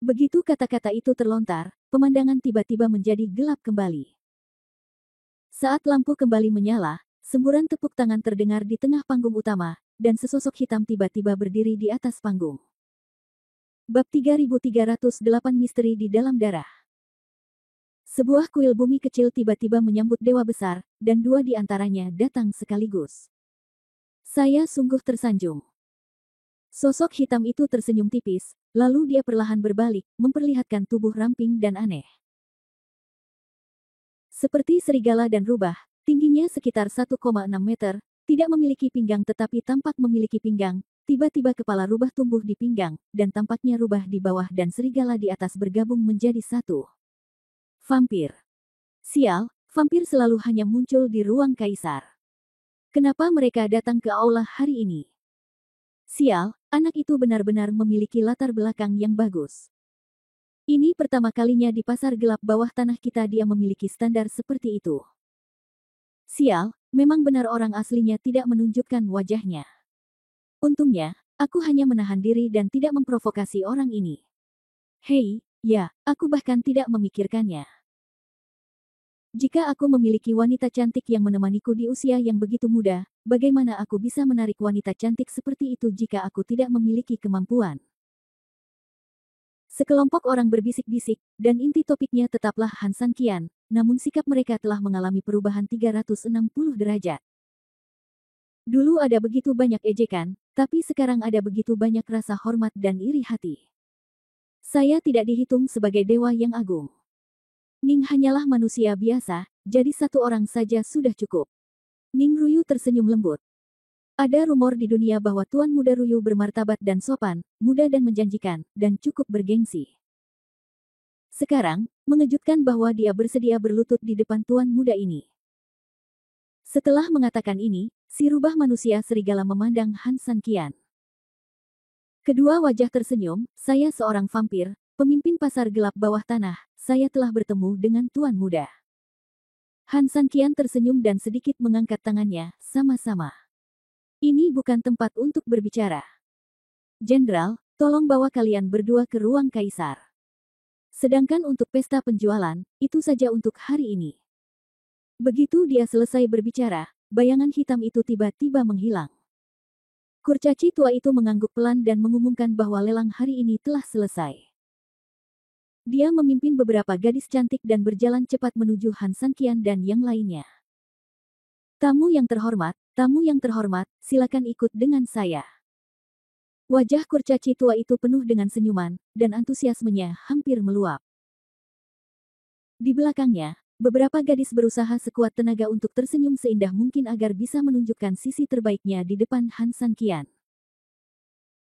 Begitu kata-kata itu terlontar, pemandangan tiba-tiba menjadi gelap kembali. Saat lampu kembali menyala, semburan tepuk tangan terdengar di tengah panggung utama, dan sesosok hitam tiba-tiba berdiri di atas panggung. Bab 3308 Misteri di Dalam Darah. Sebuah kuil bumi kecil tiba-tiba menyambut dewa besar, dan dua di antaranya datang sekaligus. Saya sungguh tersanjung. Sosok hitam itu tersenyum tipis, lalu dia perlahan berbalik, memperlihatkan tubuh ramping dan aneh. Seperti serigala dan rubah, tingginya sekitar 1,6 meter, tidak memiliki pinggang tetapi tampak memiliki pinggang, tiba-tiba kepala rubah tumbuh di pinggang, dan tampaknya rubah di bawah dan serigala di atas bergabung menjadi satu. Vampir. Sial, vampir selalu hanya muncul di ruang kaisar. Kenapa mereka datang ke aula hari ini? Sial, anak itu benar-benar memiliki latar belakang yang bagus. Ini pertama kalinya di pasar gelap bawah tanah kita dia memiliki standar seperti itu. Sial, memang benar orang aslinya tidak menunjukkan wajahnya. Untungnya, aku hanya menahan diri dan tidak memprovokasi orang ini. Hei, ya, aku bahkan tidak memikirkannya. Jika aku memiliki wanita cantik yang menemaniku di usia yang begitu muda, bagaimana aku bisa menarik wanita cantik seperti itu jika aku tidak memiliki kemampuan? Sekelompok orang berbisik-bisik, dan inti topiknya tetaplah Han Sanqian, namun sikap mereka telah mengalami perubahan 360 derajat. Dulu ada begitu banyak ejekan, tapi sekarang ada begitu banyak rasa hormat dan iri hati. Saya tidak dihitung sebagai dewa yang agung. Ning hanyalah manusia biasa, jadi satu orang saja sudah cukup. Ning Ruyu tersenyum lembut. Ada rumor di dunia bahwa Tuan Muda Ruyu bermartabat dan sopan, muda dan menjanjikan, dan cukup bergengsi. Sekarang, mengejutkan bahwa dia bersedia berlutut di depan Tuan Muda ini. Setelah mengatakan ini, si rubah manusia serigala memandang Han San Qian. Kedua wajah tersenyum, saya seorang vampir, pemimpin pasar gelap bawah tanah, saya telah bertemu dengan Tuan Muda. Han San Qian tersenyum dan sedikit mengangkat tangannya, sama-sama. Ini bukan tempat untuk berbicara. Jenderal, tolong bawa kalian berdua ke ruang kaisar. Sedangkan untuk pesta penjualan, itu saja untuk hari ini. Begitu dia selesai berbicara, bayangan hitam itu tiba-tiba menghilang. Kurcaci tua itu mengangguk pelan dan mengumumkan bahwa lelang hari ini telah selesai. Dia memimpin beberapa gadis cantik dan berjalan cepat menuju Han San Qian dan yang lainnya. Tamu yang terhormat, silakan ikut dengan saya. Wajah kurcaci tua itu penuh dengan senyuman, dan antusiasmenya hampir meluap. Di belakangnya, beberapa gadis berusaha sekuat tenaga untuk tersenyum seindah mungkin agar bisa menunjukkan sisi terbaiknya di depan Han San Qian.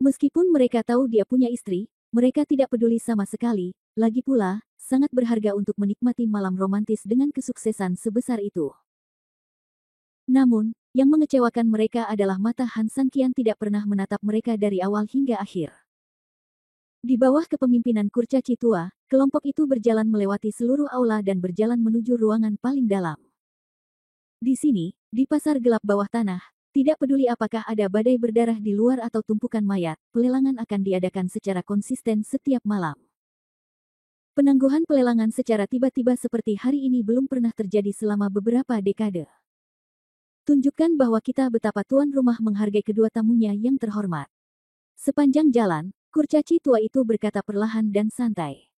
Meskipun mereka tahu dia punya istri, mereka tidak peduli sama sekali, lagi pula, sangat berharga untuk menikmati malam romantis dengan kesuksesan sebesar itu. Namun, yang mengecewakan mereka adalah mata Han San Qian tidak pernah menatap mereka dari awal hingga akhir. Di bawah kepemimpinan kurcaci tua, kelompok itu berjalan melewati seluruh aula dan berjalan menuju ruangan paling dalam. Di sini, di pasar gelap bawah tanah, tidak peduli apakah ada badai berdarah di luar atau tumpukan mayat, pelelangan akan diadakan secara konsisten setiap malam. Penangguhan pelelangan secara tiba-tiba seperti hari ini belum pernah terjadi selama beberapa dekade. Tunjukkan bahwa kita betapa tuan rumah menghargai kedua tamunya yang terhormat. Sepanjang jalan, kurcaci tua itu berkata perlahan dan santai.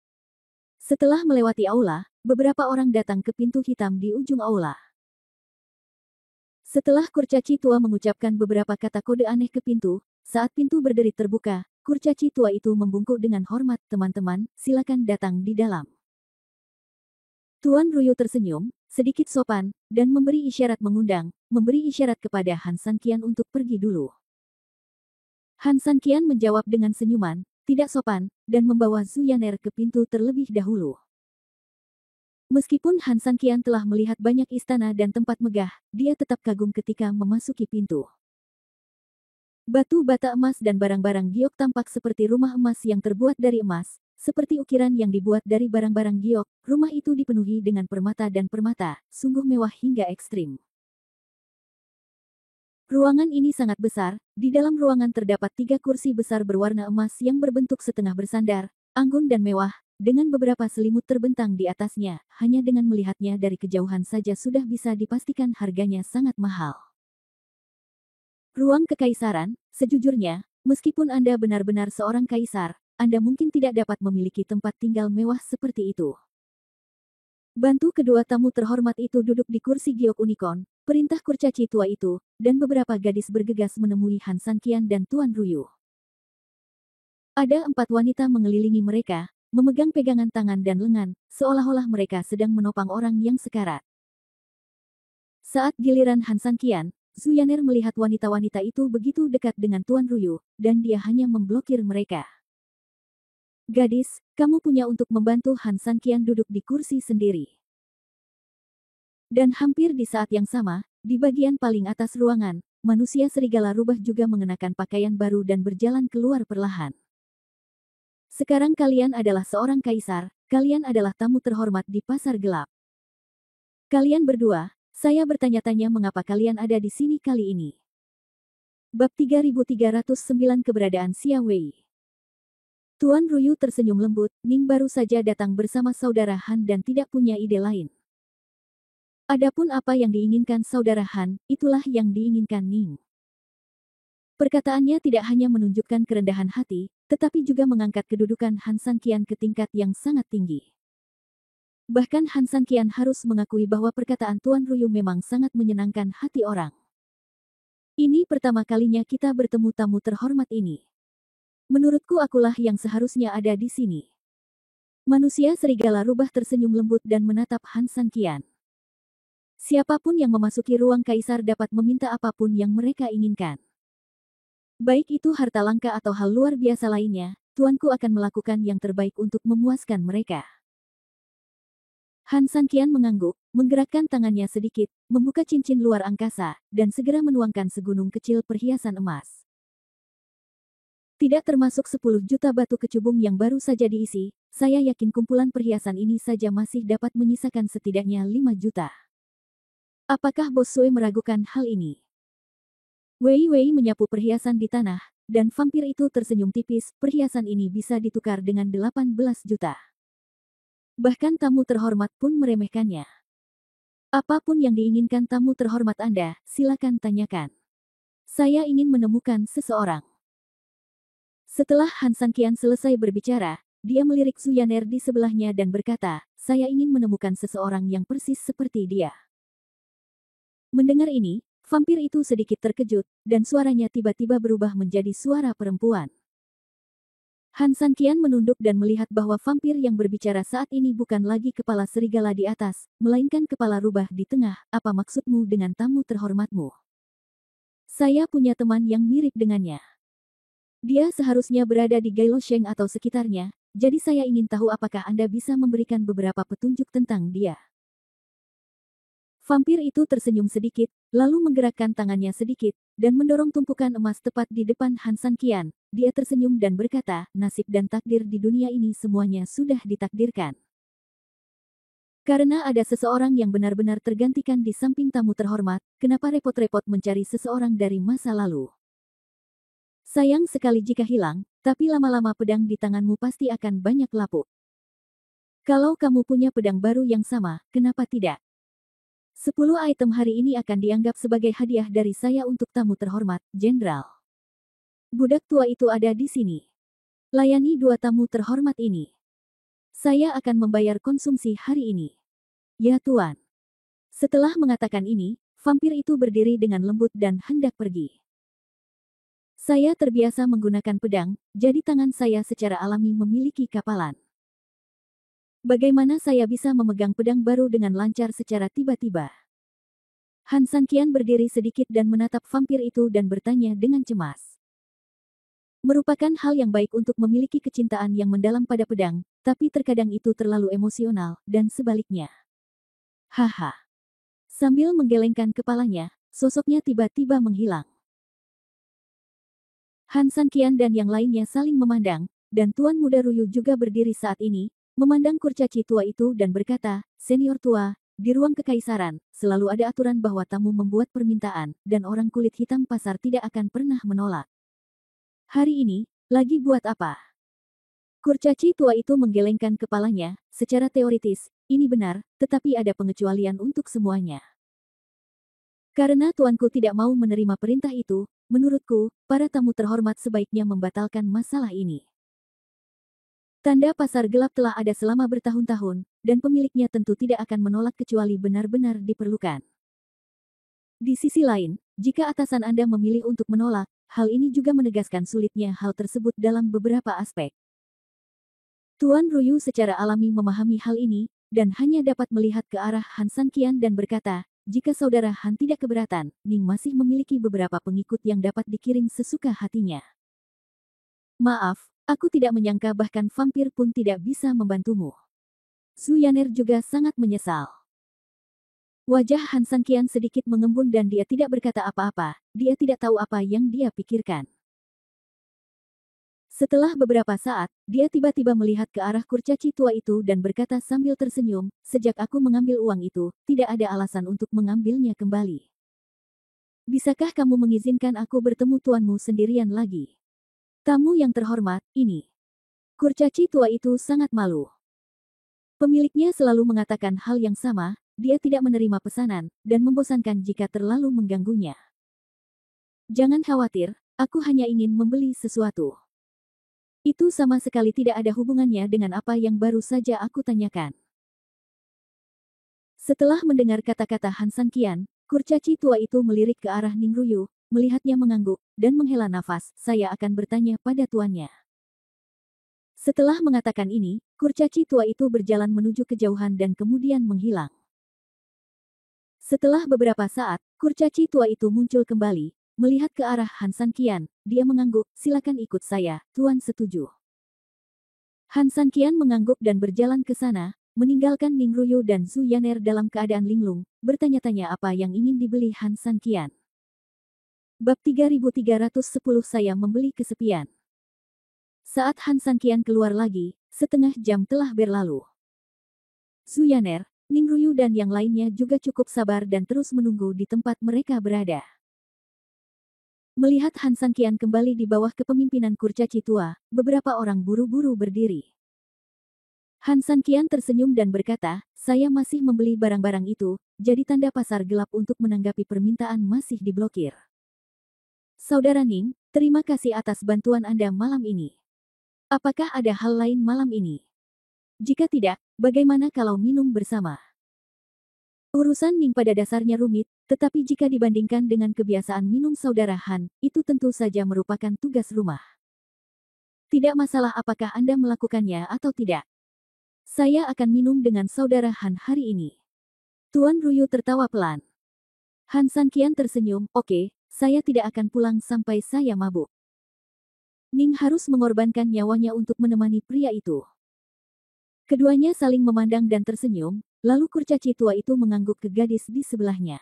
Setelah melewati aula, beberapa orang datang ke pintu hitam di ujung aula. Setelah kurcaci tua mengucapkan beberapa kata kode aneh ke pintu, saat pintu berderit terbuka, kurcaci tua itu membungkuk dengan hormat, teman-teman, silakan datang di dalam. Tuan Ruyu tersenyum, sedikit sopan, dan memberi isyarat mengundang, memberi isyarat kepada Han San Qian untuk pergi dulu. Han San Qian menjawab dengan senyuman, tidak sopan, dan membawa Zhu Yaner ke pintu terlebih dahulu. Meskipun Han San Qian telah melihat banyak istana dan tempat megah, dia tetap kagum ketika memasuki pintu. Batu bata emas dan barang-barang giok tampak seperti rumah emas yang terbuat dari emas, seperti ukiran yang dibuat dari barang-barang giok. Rumah itu dipenuhi dengan permata dan permata, sungguh mewah hingga ekstrim. Ruangan ini sangat besar, di dalam ruangan terdapat 3 kursi besar berwarna emas yang berbentuk setengah bersandar, anggun dan mewah, dengan beberapa selimut terbentang di atasnya. Hanya dengan melihatnya dari kejauhan saja sudah bisa dipastikan harganya sangat mahal. Ruang kekaisaran, sejujurnya, meskipun Anda benar-benar seorang kaisar, Anda mungkin tidak dapat memiliki tempat tinggal mewah seperti itu. Bantu kedua tamu terhormat itu duduk di kursi giok unicorn, perintah kurcaci tua itu, dan beberapa gadis bergegas menemui Han San Qian dan Tuan Ruyu. Ada 4 wanita mengelilingi mereka, memegang pegangan tangan dan lengan, seolah-olah mereka sedang menopang orang yang sekarat. Saat giliran Han San Qian, Zhu Yaner melihat wanita-wanita itu begitu dekat dengan Tuan Ruyu, dan dia hanya memblokir mereka. Gadis, kamu punya untuk membantu Han San Qian duduk di kursi sendiri. Dan hampir di saat yang sama, di bagian paling atas ruangan, manusia serigala rubah juga mengenakan pakaian baru dan berjalan keluar perlahan. Sekarang kalian adalah seorang kaisar, kalian adalah tamu terhormat di pasar gelap. Kalian berdua, saya bertanya-tanya mengapa kalian ada di sini kali ini. Bab 3309 Keberadaan Xia Wei. Tuan Ruyu tersenyum lembut, Ning baru saja datang bersama saudara Han dan tidak punya ide lain. Adapun apa yang diinginkan saudara Han, itulah yang diinginkan Ning. Perkataannya tidak hanya menunjukkan kerendahan hati, tetapi juga mengangkat kedudukan Han San Qian ke tingkat yang sangat tinggi. Bahkan Han San Qian harus mengakui bahwa perkataan Tuan Ruyu memang sangat menyenangkan hati orang. Ini pertama kalinya kita bertemu tamu terhormat ini. Menurutku akulah yang seharusnya ada di sini. Manusia serigala rubah tersenyum lembut dan menatap Han San Qian. Siapapun yang memasuki ruang kaisar dapat meminta apapun yang mereka inginkan. Baik itu harta langka atau hal luar biasa lainnya, tuanku akan melakukan yang terbaik untuk memuaskan mereka. Han Sanqian mengangguk, menggerakkan tangannya sedikit, membuka cincin luar angkasa, dan segera menuangkan segunung kecil perhiasan emas. Tidak termasuk 10 juta batu kecubung yang baru saja diisi, saya yakin kumpulan perhiasan ini saja masih dapat menyisakan setidaknya 5 juta. Apakah Bos Sue meragukan hal ini? Wei Wei menyapu perhiasan di tanah, dan vampir itu tersenyum tipis, perhiasan ini bisa ditukar dengan 18 juta. Bahkan tamu terhormat pun meremehkannya. Apapun yang diinginkan tamu terhormat Anda, silakan tanyakan. Saya ingin menemukan seseorang. Setelah Han Sanqian selesai berbicara, dia melirik Su Yaner di sebelahnya dan berkata, saya ingin menemukan seseorang yang persis seperti dia. Mendengar ini, vampir itu sedikit terkejut, dan suaranya tiba-tiba berubah menjadi suara perempuan. Han Sanqian menunduk dan melihat bahwa vampir yang berbicara saat ini bukan lagi kepala serigala di atas, melainkan kepala rubah di tengah. Apa maksudmu dengan tamu terhormatmu? Saya punya teman yang mirip dengannya. Dia seharusnya berada di Gailosheng atau sekitarnya, jadi saya ingin tahu apakah Anda bisa memberikan beberapa petunjuk tentang dia. Vampir itu tersenyum sedikit, lalu menggerakkan tangannya sedikit, dan mendorong tumpukan emas tepat di depan Han Sanqian. Dia tersenyum dan berkata, nasib dan takdir di dunia ini semuanya sudah ditakdirkan. Karena ada seseorang yang benar-benar tergantikan di samping tamu terhormat, kenapa repot-repot mencari seseorang dari masa lalu? Sayang sekali jika hilang, tapi lama-lama pedang di tanganmu pasti akan banyak lapuk. Kalau kamu punya pedang baru yang sama, kenapa tidak? 10 item hari ini akan dianggap sebagai hadiah dari saya untuk tamu terhormat, Jenderal. Budak tua itu ada di sini. Layani 2 tamu terhormat ini. Saya akan membayar konsumsi hari ini. Ya Tuan. Setelah mengatakan ini, vampir itu berdiri dengan lembut dan hendak pergi. Saya terbiasa menggunakan pedang, jadi tangan saya secara alami memiliki kapalan. Bagaimana saya bisa memegang pedang baru dengan lancar secara tiba-tiba? Han Sanqian berdiri sedikit dan menatap vampir itu dan bertanya dengan cemas. Merupakan hal yang baik untuk memiliki kecintaan yang mendalam pada pedang, tapi terkadang itu terlalu emosional, dan sebaliknya. Haha. Sambil menggelengkan kepalanya, sosoknya tiba-tiba menghilang. Han Sanqian dan yang lainnya saling memandang, dan Tuan Muda Ruyu juga berdiri saat ini, memandang kurcaci tua itu dan berkata, senior tua, di ruang kekaisaran, selalu ada aturan bahwa tamu membuat permintaan, dan orang kulit hitam pasar tidak akan pernah menolak. Hari ini, lagi buat apa? Kurcaci tua itu menggelengkan kepalanya, secara teoritis, ini benar, tetapi ada pengecualian untuk semuanya. Karena tuanku tidak mau menerima perintah itu, menurutku, para tamu terhormat sebaiknya membatalkan masalah ini. Tanda pasar gelap telah ada selama bertahun-tahun, dan pemiliknya tentu tidak akan menolak kecuali benar-benar diperlukan. Di sisi lain, jika atasan Anda memilih untuk menolak, hal ini juga menegaskan sulitnya hal tersebut dalam beberapa aspek. Tuan Ruyu secara alami memahami hal ini, dan hanya dapat melihat ke arah Han Sanqian dan berkata, jika saudara Han tidak keberatan, Ning masih memiliki beberapa pengikut yang dapat dikirim sesuka hatinya. Maaf, aku tidak menyangka bahkan vampir pun tidak bisa membantumu. Su Yaner juga sangat menyesal. Wajah Han Sanqian sedikit mengembun dan dia tidak berkata apa-apa, dia tidak tahu apa yang dia pikirkan. Setelah beberapa saat, dia tiba-tiba melihat ke arah kurcaci tua itu dan berkata sambil tersenyum, sejak aku mengambil uang itu, tidak ada alasan untuk mengambilnya kembali. Bisakah kamu mengizinkan aku bertemu tuanmu sendirian lagi? Tamu yang terhormat, ini. Kurcaci tua itu sangat malu. Pemiliknya selalu mengatakan hal yang sama, dia tidak menerima pesanan, dan membosankan jika terlalu mengganggunya. Jangan khawatir, aku hanya ingin membeli sesuatu. Itu sama sekali tidak ada hubungannya dengan apa yang baru saja aku tanyakan. Setelah mendengar kata-kata Han Sanqian, kurcaci tua itu melirik ke arah Ning Ruyu, melihatnya mengangguk, dan menghela nafas, saya akan bertanya pada tuannya. Setelah mengatakan ini, kurcaci tua itu berjalan menuju kejauhan dan kemudian menghilang. Setelah beberapa saat, kurcaci tua itu muncul kembali, melihat ke arah Han Sanqian. Dia mengangguk, silakan ikut saya, Tuan setuju. Han Sanqian mengangguk dan berjalan ke sana, meninggalkan Ning Ruyu dan Zhu Yaner dalam keadaan linglung, bertanya-tanya apa yang ingin dibeli Han Sanqian. Bab 3310 saya membeli kesepian. Saat Han Sanqian keluar lagi, setengah jam telah berlalu. Zhu Yaner, Ning Ruyu dan yang lainnya juga cukup sabar dan terus menunggu di tempat mereka berada. Melihat Han Sanqian kembali di bawah kepemimpinan kurcaci tua, beberapa orang buru-buru berdiri. Han Sanqian tersenyum dan berkata, saya masih membeli barang-barang itu, jadi tanda pasar gelap untuk menanggapi permintaan masih diblokir. Saudara Ning, terima kasih atas bantuan Anda malam ini. Apakah ada hal lain malam ini? Jika tidak, bagaimana kalau minum bersama? Urusan Ning pada dasarnya rumit, tetapi jika dibandingkan dengan kebiasaan minum saudara Han, itu tentu saja merupakan tugas rumah. Tidak masalah apakah Anda melakukannya atau tidak. Saya akan minum dengan saudara Han hari ini. Tuan Ruyu tertawa pelan. Han Sanqian tersenyum, oke, saya tidak akan pulang sampai saya mabuk. Ning harus mengorbankan nyawanya untuk menemani pria itu. Keduanya saling memandang dan tersenyum, lalu kurcaci tua itu mengangguk ke gadis di sebelahnya.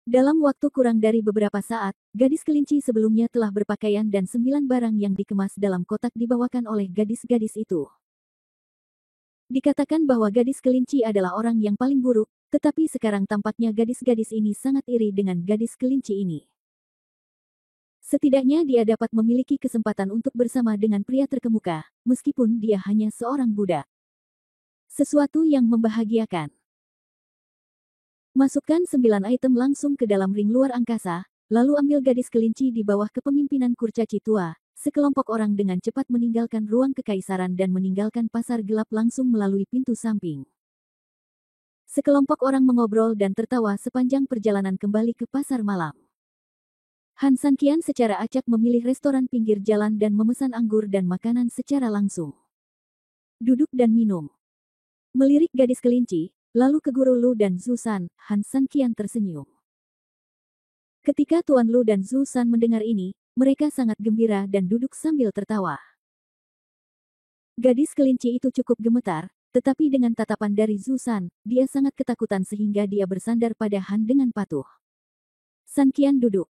Dalam waktu kurang dari beberapa saat, gadis kelinci sebelumnya telah berpakaian dan 9 barang yang dikemas dalam kotak dibawakan oleh gadis-gadis itu. Dikatakan bahwa gadis kelinci adalah orang yang paling buruk, tetapi sekarang tampaknya gadis-gadis ini sangat iri dengan gadis kelinci ini. Setidaknya dia dapat memiliki kesempatan untuk bersama dengan pria terkemuka, meskipun dia hanya seorang budak. Sesuatu yang membahagiakan. Masukkan 9 item langsung ke dalam ring luar angkasa, lalu ambil gadis kelinci di bawah kepemimpinan kurcaci tua. Sekelompok orang dengan cepat meninggalkan ruang kekaisaran dan meninggalkan pasar gelap langsung melalui pintu samping. Sekelompok orang mengobrol dan tertawa sepanjang perjalanan kembali ke pasar malam. Han Sanqian secara acak memilih restoran pinggir jalan dan memesan anggur dan makanan secara langsung. Duduk dan minum. Melirik gadis kelinci, lalu ke Guru Lu dan Zhu San, Han Sanqian tersenyum. Ketika Tuan Lu dan Zhu San mendengar ini, mereka sangat gembira dan duduk sambil tertawa. Gadis kelinci itu cukup gemetar, tetapi dengan tatapan dari Zhu San, dia sangat ketakutan sehingga dia bersandar pada Han dengan patuh. Sanqian duduk.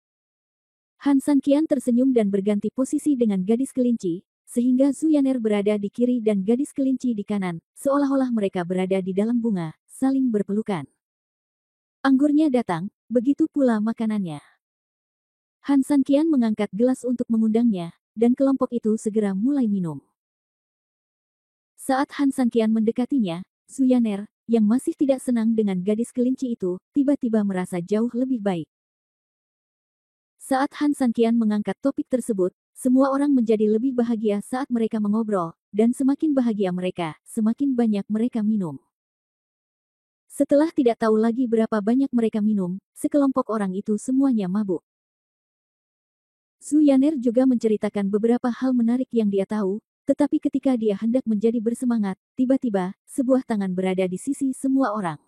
Han Sanqian tersenyum dan berganti posisi dengan gadis kelinci, sehingga Zhu Yaner berada di kiri dan gadis kelinci di kanan, seolah-olah mereka berada di dalam bunga, saling berpelukan. Anggurnya datang, begitu pula makanannya. Han Sanqian mengangkat gelas untuk mengundangnya, dan kelompok itu segera mulai minum. Saat Han Sanqian mendekatinya, Zhu Yaner, yang masih tidak senang dengan gadis kelinci itu, tiba-tiba merasa jauh lebih baik. Saat Han Sanqian mengangkat topik tersebut, semua orang menjadi lebih bahagia saat mereka mengobrol, dan semakin bahagia mereka, semakin banyak mereka minum. Setelah tidak tahu lagi berapa banyak mereka minum, sekelompok orang itu semuanya mabuk. Zhu Yaner juga menceritakan beberapa hal menarik yang dia tahu, tetapi ketika dia hendak menjadi bersemangat, tiba-tiba, sebuah tangan berada di sisi semua orang.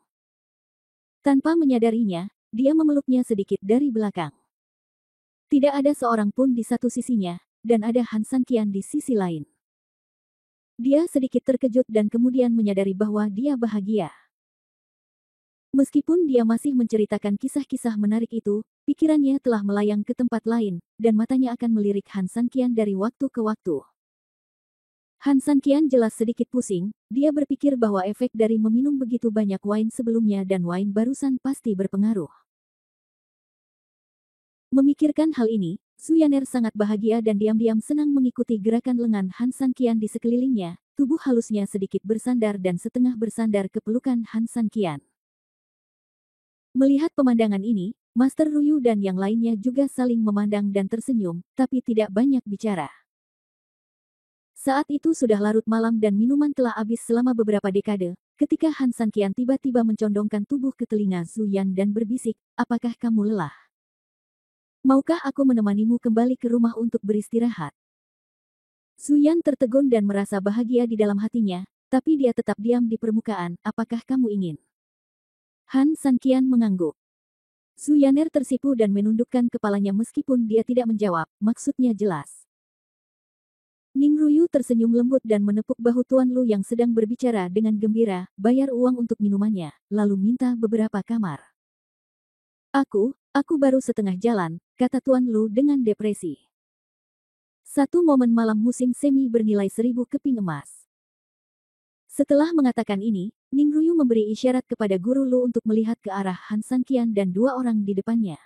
Tanpa menyadarinya, dia memeluknya sedikit dari belakang. Tidak ada seorang pun di satu sisinya, dan ada Han Sanqian di sisi lain. Dia sedikit terkejut dan kemudian menyadari bahwa dia bahagia. Meskipun dia masih menceritakan kisah-kisah menarik itu, pikirannya telah melayang ke tempat lain, dan matanya akan melirik Han Sanqian dari waktu ke waktu. Han Sanqian jelas sedikit pusing, dia berpikir bahwa efek dari meminum begitu banyak wine sebelumnya dan wine barusan pasti berpengaruh. Memikirkan hal ini, Zhu Yaner sangat bahagia dan diam-diam senang mengikuti gerakan lengan Han Sanqian di sekelilingnya, tubuh halusnya sedikit bersandar dan setengah bersandar ke pelukan Han Sanqian. Melihat pemandangan ini, Master Ruyu dan yang lainnya juga saling memandang dan tersenyum, tapi tidak banyak bicara. Saat itu sudah larut malam dan minuman telah habis selama beberapa dekade, ketika Han Sanqian tiba-tiba mencondongkan tubuh ke telinga Zhu Yan dan berbisik, apakah kamu lelah? Maukah aku menemanimu kembali ke rumah untuk beristirahat? Zhu Yan tertegun dan merasa bahagia di dalam hatinya, tapi dia tetap diam di permukaan, apakah kamu ingin? Han Sanqian mengangguk. Zhu Yaner tersipu dan menundukkan kepalanya meskipun dia tidak menjawab, maksudnya jelas. Ning Ruyu tersenyum lembut dan menepuk bahu Tuan Lu yang sedang berbicara dengan gembira, bayar uang untuk minumannya, lalu minta beberapa kamar. Aku baru setengah jalan, kata Tuan Lu dengan depresi. Satu momen malam musim semi bernilai 1000 keping emas. Setelah mengatakan ini, Ning Ruyu memberi isyarat kepada Guru Lu untuk melihat ke arah Han Sanqian dan dua orang di depannya.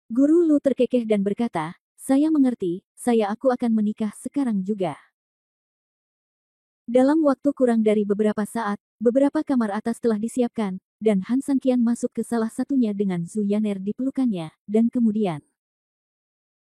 Guru Lu terkekeh dan berkata, saya mengerti, aku akan menikah sekarang juga. Dalam waktu kurang dari beberapa saat, beberapa kamar atas telah disiapkan, dan Han Sanqian masuk ke salah satunya dengan Zhu Yaner di pelukannya, dan kemudian